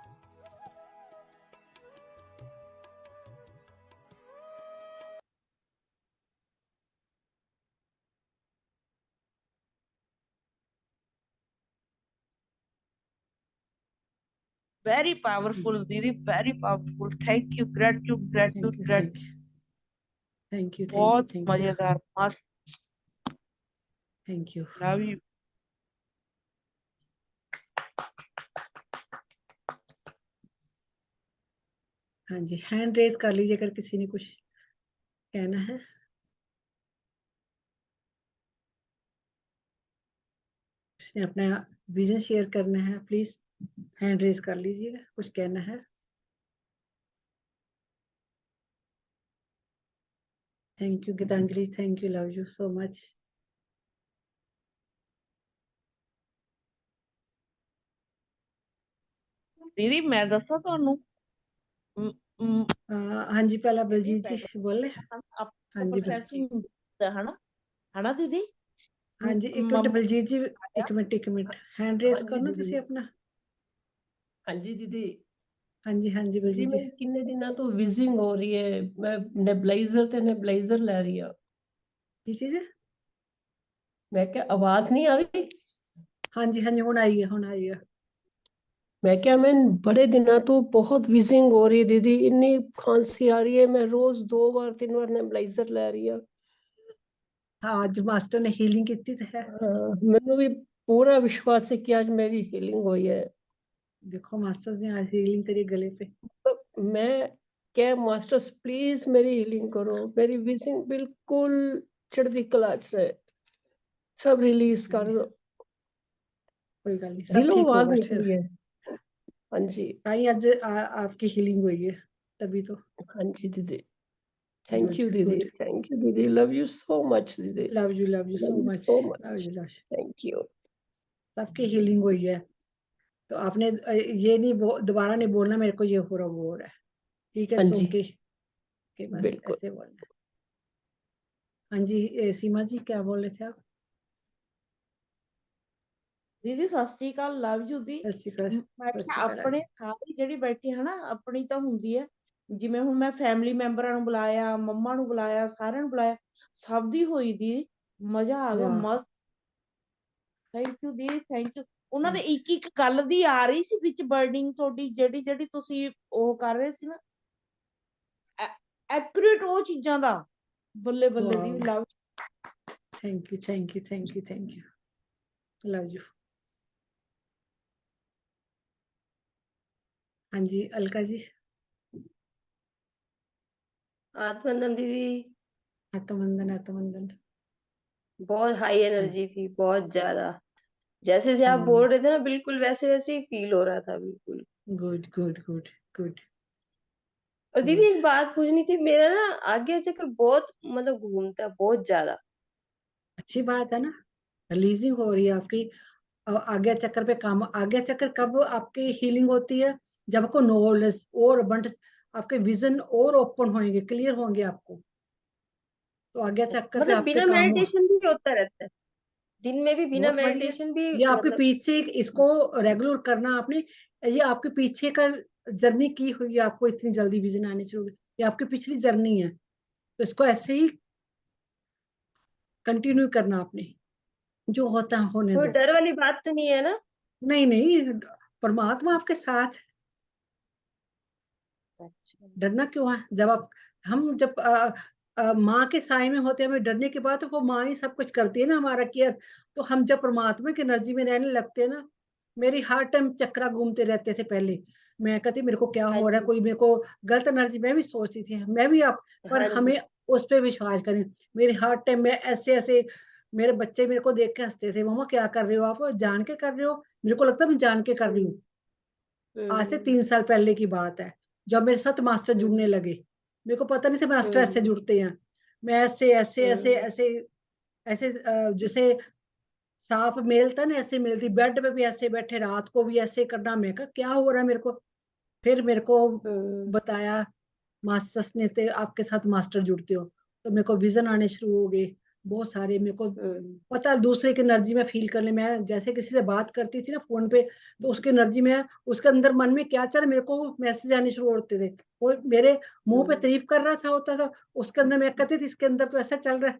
Very powerful दीदी, very powerful. Thank you, gratitude gratitude gratitude. Thank you, बहुत मजेदार, मस्त। Thank you. Love you. हाँ जी, हैंड रेज कर लीजिए अगर किसी ने कुछ कहना है। उसने अपना विजन शेयर करना है, प्लीज हैंड रेज कर लीजिएगा, कुछ कहना है। Thank you Geetanjali, thank you, love you so much. दीदी मैं दसा ਤੁਹਾਨੂੰ हाँ जी, पहला बलजीत जी बोले। हाँ जी प्रोसेसिंग है ना दीदी। हाँ जी, एक मिनट बलजीत जी, एक मिनट हैंड रेज करना तुसी अपना। हाँ जी दीदी। हाँ जी, हाँ जी बलजीत जी। मेरी किन्ने दिनों तो विजिंग हो रही है, मैं नेबुलाइजर ले रही हूँ। की चीज? मैं क्या आवाज नहीं आ रही? हाँ जी, हाँ जी, हुण आई है। मैं क्या, मैं बड़े दिनों तो बहुत विजिंग हो रही है दीदी, इतनी खांसी आ रही है, मैं रोज 2 बार 3 बार नेबुलाइजर ले रही हूँ। हाँ, आज मास्टर ने हीलिंग की थी है। मैंने भी पूरा विश्वास है कि आज मेरी हीलिंग हुई है। देखो मास्टर्स ने आज हीलिंग करी गले पे। तो मैं क्या, मास्टर्स प्लीज मेरी हीलिंग करो, मेरी विजिंग बिल्कुल चढ़ती कला है, सब रिलीज कर दो। कोई गल नहीं, सब दिलों ठीक आवाज होगा। निकली है। हाँ जी, ताई आज आपकी हीलिंग हुई है तभी तो। हाँ जी दीदी। थैंक गुड यू दीदी, गुड। थैंक यू दीदी, लव यू सो मच दीदी, love you love so you much. So love much. You, thank you. सबकी हीलिंग हुई है। तो आपने ये नहीं दोबारा नहीं बोलना मेरे को ये हो रहा वो हो रहा है, ठीक है? हाँ सो जी, के बस बिल्कुल। ऐसे बोलना है। हाँ जी, सीमा जी क्या बोल रहे थे आप? दीदी सत श्री अकाल, लव यू दी। ਮੈਂ ਕਿਹਾ ਆਪਣੇ ਸਾਰੇ ਜਿਹੜੀ ਬੈਠੀ ਹੈ ਨਾ, ਆਪਣੀ ਤਾਂ ਹੁੰਦੀ ਹੈ, ਜਿਵੇਂ ਹੁਣ ਮੈਂ ਫੈਮਿਲੀ ਮੈਂਬਰਾਂ ਨੂੰ ਬੁਲਾਇਆ, ਮੰਮਾ ਨੂੰ ਬੁਲਾਇਆ, ਸਾਰਿਆਂ ਨੂੰ ਬੁਲਾਇਆ, ਸਭ ਦੀ ਹੋਈ ਦੀ ਮਜ਼ਾ ਆ ਗਿਆ, ਮਸਤ। Thank you the, thank you. ਉਹਨਾਂ ਦੇ ਇੱਕ ਇੱਕ ਗੱਲ ਦੀ ਆ ਰਹੀ ਸੀ ਵਿੱਚ ਬਰਡਿੰਗ ਤੁਹਾਡੀ, ਜਿਹੜੀ ਜਿਹੜੀ ਤੁਸੀਂ ਉਹ ਕਰ ਰਹੇ ਸੀ ਨਾ, ਐਕੂਰੇਟ ਉਹ ਚੀਜ਼ਾਂ ਦਾ, ਬੱਲੇ ਬੱਲੇ ਦੀ। Love. Thank you, thank you, love you. हाँ जी अलका जी। आत्मवंदन दीदी। आत्मवंदन। बहुत हाई एनर्जी थी, बहुत ज्यादा। जैसे जैसे आप बोल रहे थे ना, बिल्कुल वैसे वैसे ही फील हो रहा था, बिल्कुल। Good good good good. और दीदी एक बात पूछनी थी, मेरा ना आगे चक्कर बहुत मतलब घूमता है, बहुत ज्यादा। अच्छी बात है ना, रिलीजिंग हो रही है आपकी। आगे चक्कर पे काम, आगे चक्कर कब आपकी हीलिंग होती है? जब आपको नॉलेज और अबंडेंस, आपके विजन और ओपन होंगे, क्लियर होंगे आपको, तो आ गया चक्कर, फिर मतलब आपके बिना काम हो। मेडिटेशन भी होता रहता है, दिन में भी बिना बहुत बढ़िया। मेडिटेशन भी ये आपके मतलब। पीछे इसको रेगुलर करना आपने, ये आपके पीछे का जर्नी की हुई है, आपको इतनी जल्दी विजन आने शुरू हुए। ये आपकी पिछली जर्नी है, तो इसको ऐसे ही कंटिन्यू करना आपने, जो होता है होने कोई दो। डर वाली बात तो नहीं है ना? नहीं नहीं, परमात्मा आपके साथ है, अच्छा। डरना क्यों है? जब आप हम जब माँ के साय में होते हैं, हमें डरने के बाद तो वो माँ ही सब कुछ करती है ना हमारा केयर। तो हम जब परमात्मा की एनर्जी में रहने लगते हैं ना, मेरी हर टाइम चक्रा घूमते रहते थे पहले। मैं कहती मेरे को क्या हाँ हो रहा है, जी, कोई मेरे को गलत एनर्जी, मैं भी सोचती थी, मैं भी आप, पर हाँ जी। हमें उस पे विश्वास करें। मेरे हर टाइम में ऐसे ऐसे, मेरे बच्चे मेरे को देख के हंसते थे, मम्मा क्या कर रहे हो आप, जान के कर रहे हो? मेरे को लगता है मैं जान के कर रही हम्म, हूँ। आज से हम्म, 3 साल पहले की बात है, जब मेरे साथ मास्टर जुड़ने हम्म, लगे। मेरे को पता नहीं था मास्टर ऐसे हम्म, जुड़ते हैं। मैं ऐसे ऐसे ऐसे हम्म, ऐसे ऐसे जैसे सांप मेलता ना, ऐसे मिलती, बेड पे भी ऐसे बैठे, रात को भी ऐसे करना। मैं कहा क्या हो रहा है मेरे को? फिर मेरे को हम्म, बताया मास्टर्स ने, ते आपके साथ मास्टर जुड़ते हो, तो मेरे को विजन आने शुरू हो गए बहुत सारे। मेरे को हम्म, पता, दूसरे की एनर्जी में फील करने में, जैसे किसी से बात करती थी ना फोन पे, तो उसकी एनर्जी में, उसके अंदर मन में क्या चल, मेरे को मैसेज आने शुरू होते थे। वो मेरे मुंह पे हम्म, तारीफ कर रहा था, होता था, उसके अंदर मैं कहती थी इसके अंदर तो ऐसा चल रहा है,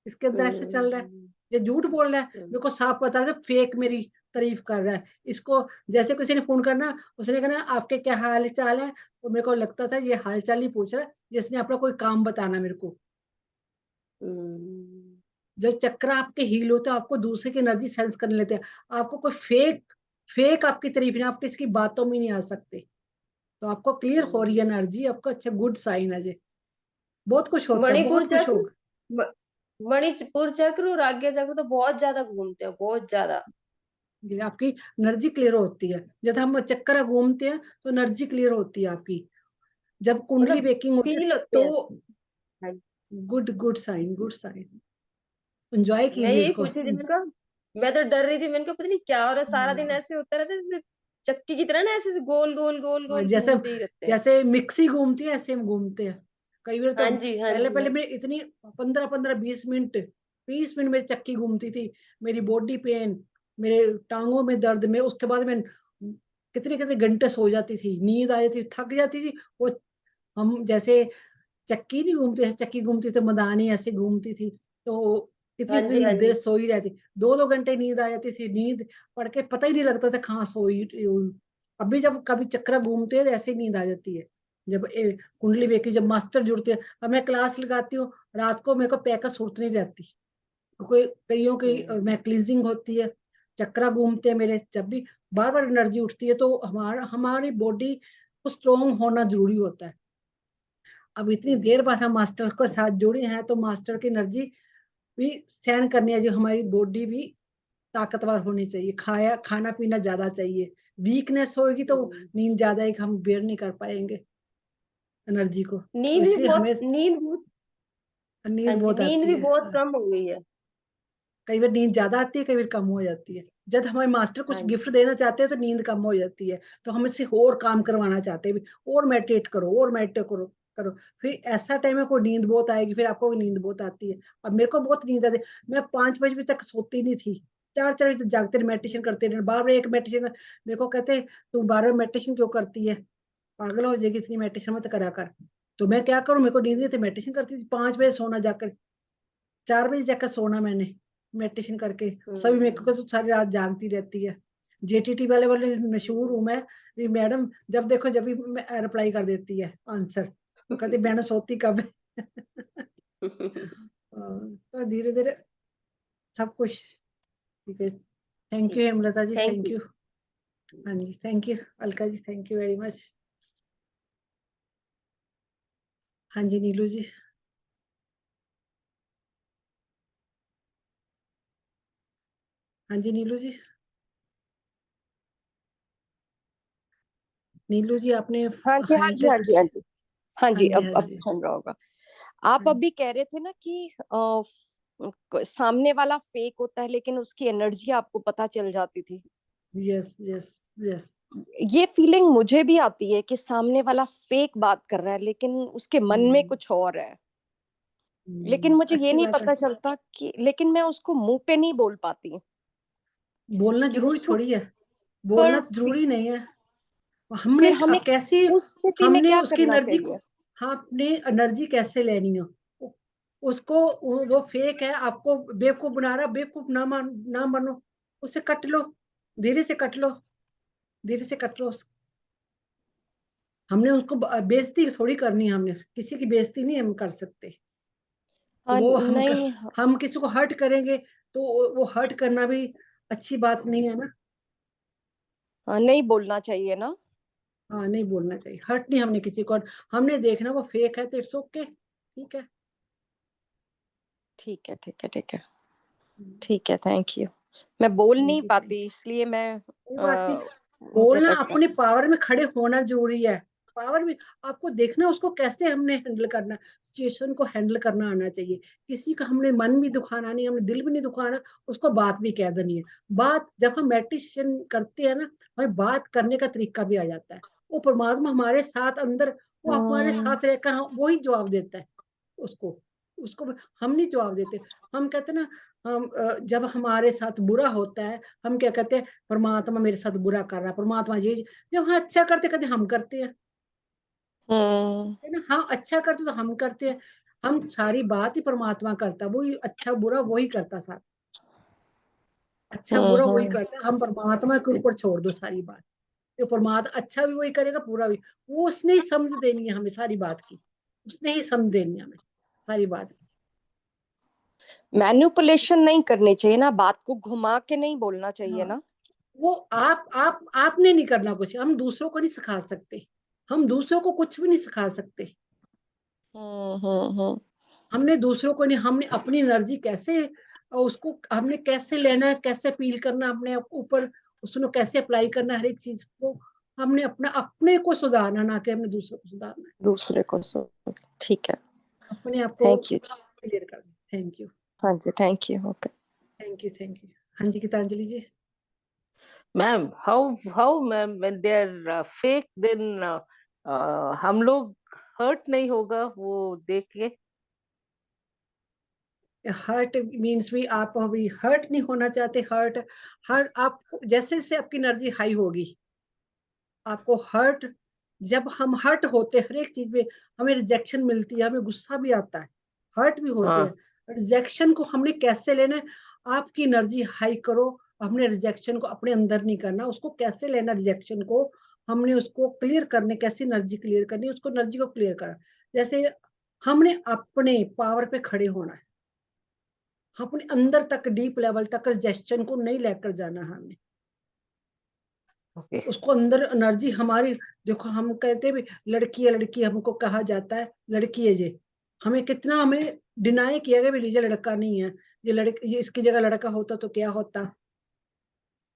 इसके अंदर ऐसे चल रहा है, हम्म, ये झूठ बोल रहा है। हम्म, मेरे को साफ पता था फेक मेरी तारीफ कर रहा है। इसको जैसे किसी ने फोन करना, उसने कहना आपके क्या हाल चाल है, तो मेरे को लगता था ये हाल चाल ही पूछ रहा है, जिसने अपना कोई काम बताना मेरे को। हम्म, जब चक्र आपके हील होते हैं, आपको दूसरे की एनर्जी सेंस करने लेते हैं। आपको कोई फेक फेक आपकी तारीफ नहीं, आप किसी की बातों में नहीं आ सकते। तो आपको क्लियर हो रही है हम्म। एनर्जी, आपको अच्छा गुड साइन है जी। बहुत कुछ होता है, मणिपुर बहुत कुछ चक्र, होगा। म- मणिपुर चक्र और आज्ञा चक्र तो बहुत ज्यादा घूमते हैं, बहुत ज्यादा। ये आपकी एनर्जी क्लियर होती है जब हम चक्कर घूमते हैं, तो एनर्जी क्लियर होती है आपकी। जब कुंडली मतलब बेकिंग होती है, फील होते हैं। तो हाँ, good good sign, good sign. Enjoy मैं कीजिए यही इसको। पूछ रही थी, मैंने कहा, मैं तो डर रही थी, मैंने कहा पता नहीं क्या हो रहा है, सारा दिन हाँ, ऐसे होता रहता है जैसे चक्की की तरह ना, ऐसे ऐसे गोल गोल गोल हाँ, गोल जैसे घूमते ही रहते हैं। जैसे मिक्सी घूमती है ऐसे हम घूमते हैं। कई बार तो हाँ जी, हाँ पहले जी, पहले हाँ। मैं इतनी 15-15 20 मिनट मेरी चक्की घूमती थी। मेरी बॉडी पेन, मेरे टांगों में दर्द में, उसके बाद मैं कितने कितने घंटे सो जाती थी, नींद आ जाती थी, थक जाती थी। वो हम जैसे चक्की नहीं घूमती, ऐसे चक्की घूमती तो मदानी ऐसे घूमती थी। तो कितनी हाँ जी, हाँ कितनी देर जी। सोई रहती, 2-2 घंटे नींद आ जाती थी। नींद पड़ के पता ही नहीं लगता था कहाँ सोई हूँ। अभी जब कभी चक्रा घूमते हैं तो ऐसे ही नींद आ जाती है। जब कुंडली बेकी, जब मास्टर जुड़ते हैं, अब मैं क्लास लगाती हूँ, रात को मेरे को पैका सूरत नहीं रहती। कोई कईयों की मैं हम्म, क्लीजिंग होती है, चक्रा घूमते हैं मेरे, जब भी बार बार एनर्जी उठती है, तो हमारी बॉडी को स्ट्रोंग होना जरूरी होता है। अब इतनी देर बाद हम्म, हम मास्टर के साथ जुड़े हैं, तो मास्टर की एनर्जी भी सहन करनी है, जो हमारी बॉडी भी ताकतवर होनी चाहिए, खाया खाना पीना ज्यादा चाहिए। वीकनेस होगी तो हम्म। नींद ज्यादा है, हम बेयर नहीं कर पाएंगे एनर्जी को, तो नींद भी इसलिए बहुत, हमें नींद बहुत। हाँ नींद जी, बहुत नींद आती भी है। बहुत कम हो गई है। कई बार नींद ज्यादा आती है, कई बार कम हो जाती है। जब हमारे मास्टर हाँ कुछ जी, गिफ्ट देना चाहते हैं, तो नींद कम हो जाती है। तो हम इससे और काम हाँ जी। करवाना चाहते हैं, और मेडिटेट करो, और मेडिटेट करो करो। फिर ऐसा टाइम है, कोई नींद बहुत आएगी, फिर आपको नींद बहुत आती है। अब मेरे को बहुत नींद आती है, मैं 5-5 बजे तक सोती नहीं थी, 4-4 बजे तक जागते रहे, मेडिटेशन करते रहे। बार बार एक मेडिटेशन, मेरे को कहते तू बार बार मेडिटेशन क्यों करती है, पागल हो जाएगी, इतनी मेडिटेशन मत करा कर। तो मैं क्या करूं, मेरे को नींद नहीं थी, मेडिटेशन करती थी। 5 बजे सोना जाकर, 4 बजे जाकर सोना मैंने मेडिटेशन करके। सभी मेरे को हम्म, तो सारी रात जागती रहती है। जेटीटी वाले वाले मशहूर हूँ मैं, ये मैडम जब देखो जब भी रिप्लाई कर देती है आंसर, तो कहती मैडम सोती कब है। तो धीरे धीरे सब कुछ ठीक है। थैंक ठीक यू है। Hemlata ji, thank thank you. You. हाँ जी, thank you Alka ji, thank you very much. हाँ जी नीलू जी। हाँ जी नीलू जी। नीलू जी आपने हाँ जी, हाँ हैंड जी, हाँ रेस। जी, हाँ जी। हाँ हाँ जी, जी, हाँ अब जी, सुन रहा होगा। आप हाँ अभी कह रहे थे ना कि सामने वाला फेक होता है लेकिन उसकी एनर्जी आपको पता चल जाती थी। Yes yes yes. ये फीलिंग मुझे भी आती है कि सामने वाला फेक बात कर रहा है लेकिन उसके मन में कुछ और है। लेकिन मुझे ये अच्छी नहीं बात है। पता चलता कि, लेकिन मैं उसको मुंह पे नहीं बोल पाती बोलना कि वो जरूरी थोड़ी है, बोलना सुपर जरूरी फील। नहीं है। हमने फिर हमें कैसी, उस स्थिति में हमने क्या उसकी करना एनर्जी को, चाहिए? हाँ अपनी एनर्जी कैसे लेनी है उसको, वो फेक है, आपको बेवकूफ बना रहा, बेवकूफ ना बनो, उसे कट लो, धीरे से कट लो, धीरे से कट लो। हमने उसको बेइज्जती थोड़ी करनी है, हमने किसी की बेइज्जती नहीं हम कर सकते। तो हाँ वो नहीं, हम किसी को हर्ट करेंगे तो वो हर्ट करना भी अच्छी बात नहीं है ना। हाँ नहीं बोलना चाहिए ना। हाँ नहीं बोलना चाहिए, हर्ट नहीं हमने किसी को, हमने देखना वो फेक है तो इट्स ओके, ठीक है। ठीक है, ठीक है, ठीक है, ठीक है, थैंक यू। मैं बोल नहीं थैंक यू, पाती इसलिए मैं कोई बात नहीं। मुझे बोलना, लग रहा अपने पावर में खड़े होना जरूरी है। पावर में आपको देखना उसको कैसे हमने हैंडल करना, सिचुएशन को हैंडल करना आना चाहिए। किसी का हमने मन भी दुखाना नहीं, हमने दिल भी नहीं दुखाना, उसको बात भी कह देनी है। बात जब हम मेडिटेशन करते हैं ना, हमें बात करने का तरीका भी आ जाता है। वो परमात्मा हमारे साथ अंदर, वो हमारे साथ रहकर वो ही जवाब देता है उसको, उसको हम नहीं जवाब देते। हम कहते हैं ना, हम जब हमारे साथ बुरा होता है हम क्या कहते हैं, परमात्मा मेरे साथ बुरा कर रहा है, परमात्मा ये जब हाँ अच्छा करते कहते हम करते हैं, है ना। हाँ अच्छा करते तो हम करते हैं, हम सारी बात ही परमात्मा करता है, वही अच्छा बुरा वही करता सारा, अच्छा बुरा वही करता है, हम परमात्मा के ऊपर छोड़ दो सारी बात। तो परमात्मा अच्छा भी वही करेगा, बुरा भी, वो उसने ही समझ देनी है हमें सारी बात की, उसने ही समझ देनी है हमें सारी बात। मैनिपुलेशन नहीं करनी चाहिए ना, बात को घुमा के नहीं बोलना चाहिए हाँ ना। वो आपने नहीं करना कुछ, हम दूसरों को नहीं सिखा सकते, हम दूसरों को कुछ भी नहीं सिखा सकते। हम्म। हमने दूसरों को नहीं, हमने अपनी एनर्जी कैसे उसको हमने कैसे लेना है, कैसे फील करना अपने ऊपर, उसको कैसे अप्लाई करना हर एक चीज को, हमने अपने को सुधारना, ना कि हमने दूसरों को सुधारना है। दूसरे को ठीक है। अपने आप को थैंक यू। क्लियर करना। थैंक यू, हाँ जी, thank you. Okay. Thank you, thank you. हाँ जी Gitanjali ji. Ma'am, how ma'am when they are fake then हम लोग हर्ट नहीं होगा वो देख के? हर्ट मीन्स भी आप अभी हर्ट नहीं होना चाहते, हर्ट हर आप जैसे जैसे आपकी एनर्जी हाई होगी आपको हर्ट, जब हम हर्ट होते हैं हर एक चीज में, हमें रिजेक्शन मिलती है, हमें गुस्सा भी आता है, हर्ट भी होते हाँ, हैं। रिजेक्शन को हमने कैसे लेना है, आपकी एनर्जी हाई करो, हमने रिजेक्शन को अपने अंदर नहीं करना, उसको कैसे लेना रिजेक्शन को, हमने उसको क्लियर करने, कैसी एनर्जी क्लियर करनी, उसको एनर्जी को क्लियर करना। जैसे हमने अपने पावर पे खड़े होना है, अपने अंदर तक डीप लेवल तक रिजेक्शन को नहीं लेकर जाना है हमने, ओके। उसको अंदर एनर्जी हमारी, देखो हम कहते हैं भी लड़की है, लड़की हमको कहा जाता है लड़की है ये, हमें कितना हमें डिनाई किया गया भी ये लड़का नहीं है, ये लड़का, ये इसकी जगह लड़का होता तो क्या होता।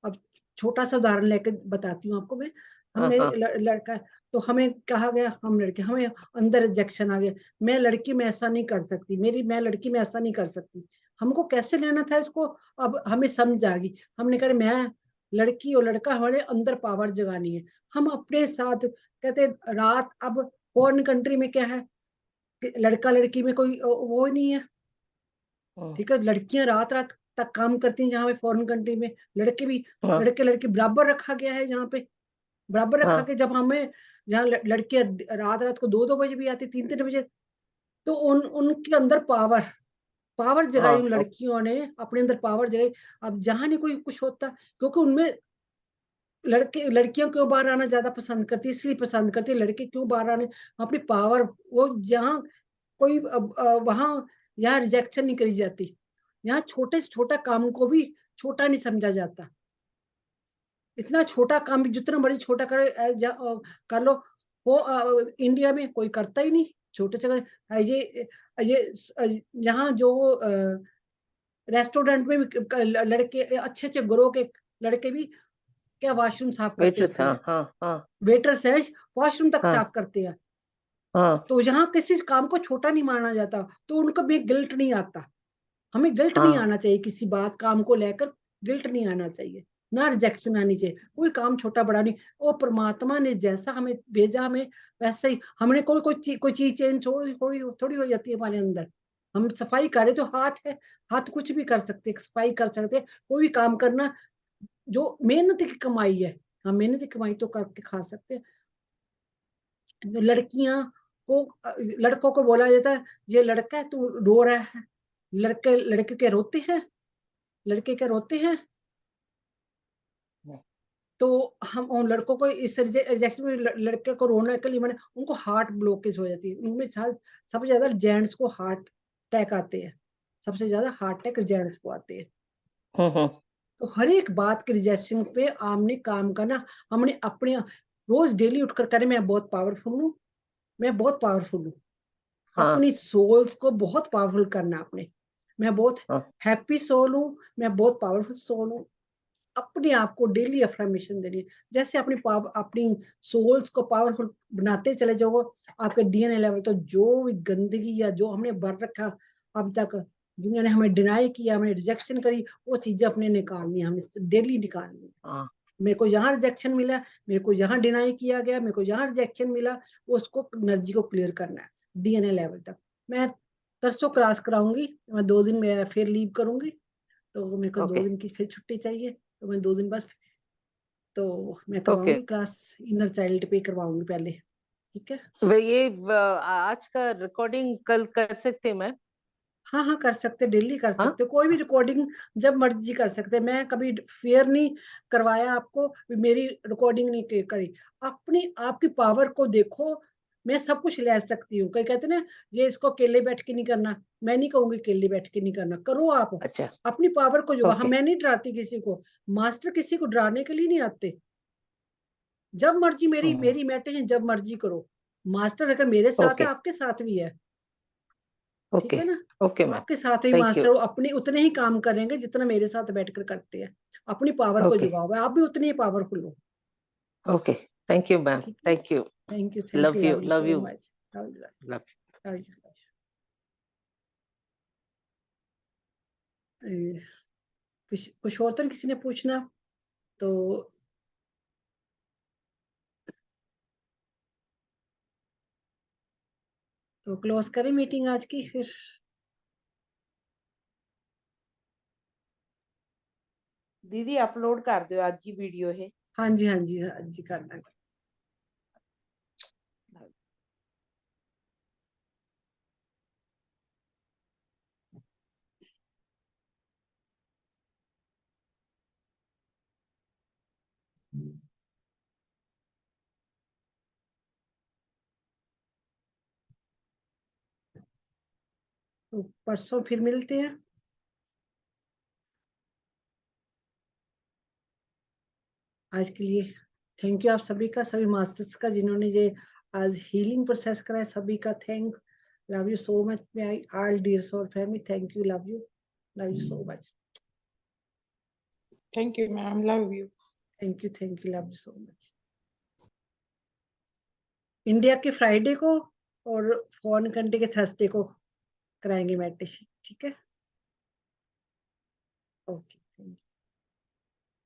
अब छोटा सा उदाहरण लेकर बताती हूँ आपको मैं, हाँ, हमने हाँ, लड़का है, तो हमें कहा गया हम लड़के, हमें अंदर रिजेक्शन आ गया, मैं लड़की में ऐसा नहीं कर सकती, मैं लड़की में ऐसा नहीं कर सकती। हमको कैसे लेना था इसको, अब हमें समझ आ गई, हमने कहा मैं लड़की और लड़का, हमारे अंदर पावर जगानी है। हम अपने साथ कहते रात, अब फॉरेन कंट्री में क्या है कि लड़का लड़की में कोई वो नहीं है, हाँ, ठीक है, लड़कियां रात रात तक काम करती हैं जहाँ पे फॉरेन कंट्री में, लड़के भी, हाँ, लड़के लड़के बराबर रखा गया है जहाँ पे, बराबर रखा हाँ, के, जब हमें जहाँ लड़कियां रात रात को 2-2 बजे भी आती, 3-3 बजे, तो उनके अंदर पावर, पावर जगाई उन हाँ, लड़कियों ने अपने अंदर पावर जगाई। अब जहाँ नहीं कोई कुछ होता, क्योंकि उनमें लड़के लड़कियों क्यों बाहर आना ज्यादा पसंद करती है, इसलिए पसंद करती है, लड़के क्यों बाहर आने, अपनी पावर, वो जहाँ कोई वहां, यहाँ रिजेक्शन नहीं करी जाती, यहाँ छोटे से छोटा काम को भी छोटा नहीं समझा जाता, इतना छोटा काम भी जितना बड़ी छोटा कर लो, वो इंडिया में कोई करता ही नहीं, छोटे से ये यहाँ जो रेस्टोरेंट में भी लड़के अच्छे अच्छे ग्रो के लड़के भी क्या वॉशरूम साफ करते वेटर्स, होते हाँ, हैं, हाँ, हाँ, वेटर्स है वॉशरूम तक हाँ, साफ करते हैं। हाँ, तो यहाँ किसी काम को छोटा नहीं माना जाता, तो उनको भी गिल्ट नहीं आता, हमें गिल्ट नहीं हाँ, आना चाहिए, किसी बात काम को लेकर गिल्ट नहीं आना चाहिए, ना रिजेक्शन आनी चाहिए, कोई काम छोटा बड़ा नहीं। वो परमात्मा ने जैसा हमें भेजा, हमें वैसे ही, हमने कोई चीज चेंज थोड़ी थोड़ी हो जाती है हमारे अंदर, हम सफाई कर रहे तो हाथ है, हाथ कुछ भी कर सकते, सफाई कर सकते, कोई भी काम करना जो मेहनत की कमाई है, हम मेहनत की कमाई तो करके खा सकते हैं। लड़कियां को लड़कों को बोला जाता है ये लड़का है तू रो रहा है, लड़के क्या रोते हैं, लड़के क्या रोते हैं? तो हम उन लड़कों को इस रिजेक्शन में लड़के को रोने के लिए मैंने उनको हार्ट ब्लॉकेज हो जाती है, उनमें सबसे ज्यादा जेंट्स को हार्ट अटैक आते हैं, सबसे ज्यादा हार्ट अटैक जेंट्स को आते हैं। तो हर एक बात के रिजेक्शन पे आपने काम करना, हमने अपने रोज डेली उठकर करें मैं बहुत पावरफुल हूँ, मैं बहुत पावरफुल हूँ। हाँ। अपनी सोल्स को बहुत पावरफुल करना आपने, मैं बहुत हैप्पी सोल हूँ, मैं बहुत पावरफुल सोल हूँ। अपने आप को डेली अफर्मेशन देनी है, जैसे अपनी सोल्स को पावरफुल बनाते चले जाओ, आपके डीएनए लेवल तो जो भी गंदगी या जो हमने भर रखा अब तक, जिन्होंने हमें डिनाई किया, हमें रिजेक्शन करी, वो चीजें अपने निकालनी है, हमें डेली निकालनी है। मेरे को यहाँ रिजेक्शन मिला, मेरे को यहाँ डिनाई किया गया, मेरे को यहाँ रिजेक्शन मिला, उसको एनर्जी को क्लियर करना है डीएनए लेवल तक। मैं परसों क्लास कराऊंगी, मैं 2 दिन में फिर लीव करूंगी, तो मेरे को 2 दिन की फिर छुट्टी चाहिए, तो मैं 2 दिन बाद तो मैं करवाऊंगी क्लास, इनर चाइल्ड पे करवाऊंगी पहले, ठीक है? वे ये आज का रिकॉर्डिंग कल कर सकते हैं मैम? हाँ हाँ कर सकते, डेली कर सकते, कोई भी रिकॉर्डिंग जब मर्जी कर सकते। मैं कभी फेयर नहीं करवाया आपको, मेरी रिकॉर्डिंग नहीं करी। अपनी आपकी पावर को देखो, मैं सब कुछ ले सकती हूँ। कई कहते ना ये इसको अकेले बैठ के नहीं करना, मैं नहीं कहूंगी अकेले बैठ के नहीं करना, करो आप। अच्छा। अपनी पावर को जो मैं नहीं डराती किसी को, मास्टर किसी को डराने के लिए नहीं आते। जब मर्जी मेरी मेडिटेशन जब मर्जी करो, मास्टर अगर मेरे साथ है आपके साथ भी है, ठीक है ना? ओके मैम, आपके साथ ही मास्टर अपने उतने ही काम करेंगे जितना मेरे साथ बैठकर करते हैं। अपनी पावर को जगाओ, आप भी उतनी ही पावरफुल हो। Okay, thank you ma'am, thank you, thank you, love you, love you, much, love you. कुछ और तो किसी ने पूछना तो क्लोज करें मीटिंग आज की फिर। दीदी अपलोड कर दो आज ही वीडियो है। हाँ जी हाँ जी हाँ जी कर देंगे। तो परसों फिर मिलते हैं। आज के लिए थैंक यू आप सभी का, सभी मास्टर्स का जिन्होंने ये आज हीलिंग प्रोसेस कराया, सभी का thanks. Love you so much my all dear soul family, thank you, love you so much. Thank you ma'am, love you. Thank you, love you so much. India के फ्राइडे को और फॉरेन कंट्री के थर्सडे को कराएंगे मेडिटेशन, ठीक है? ओके।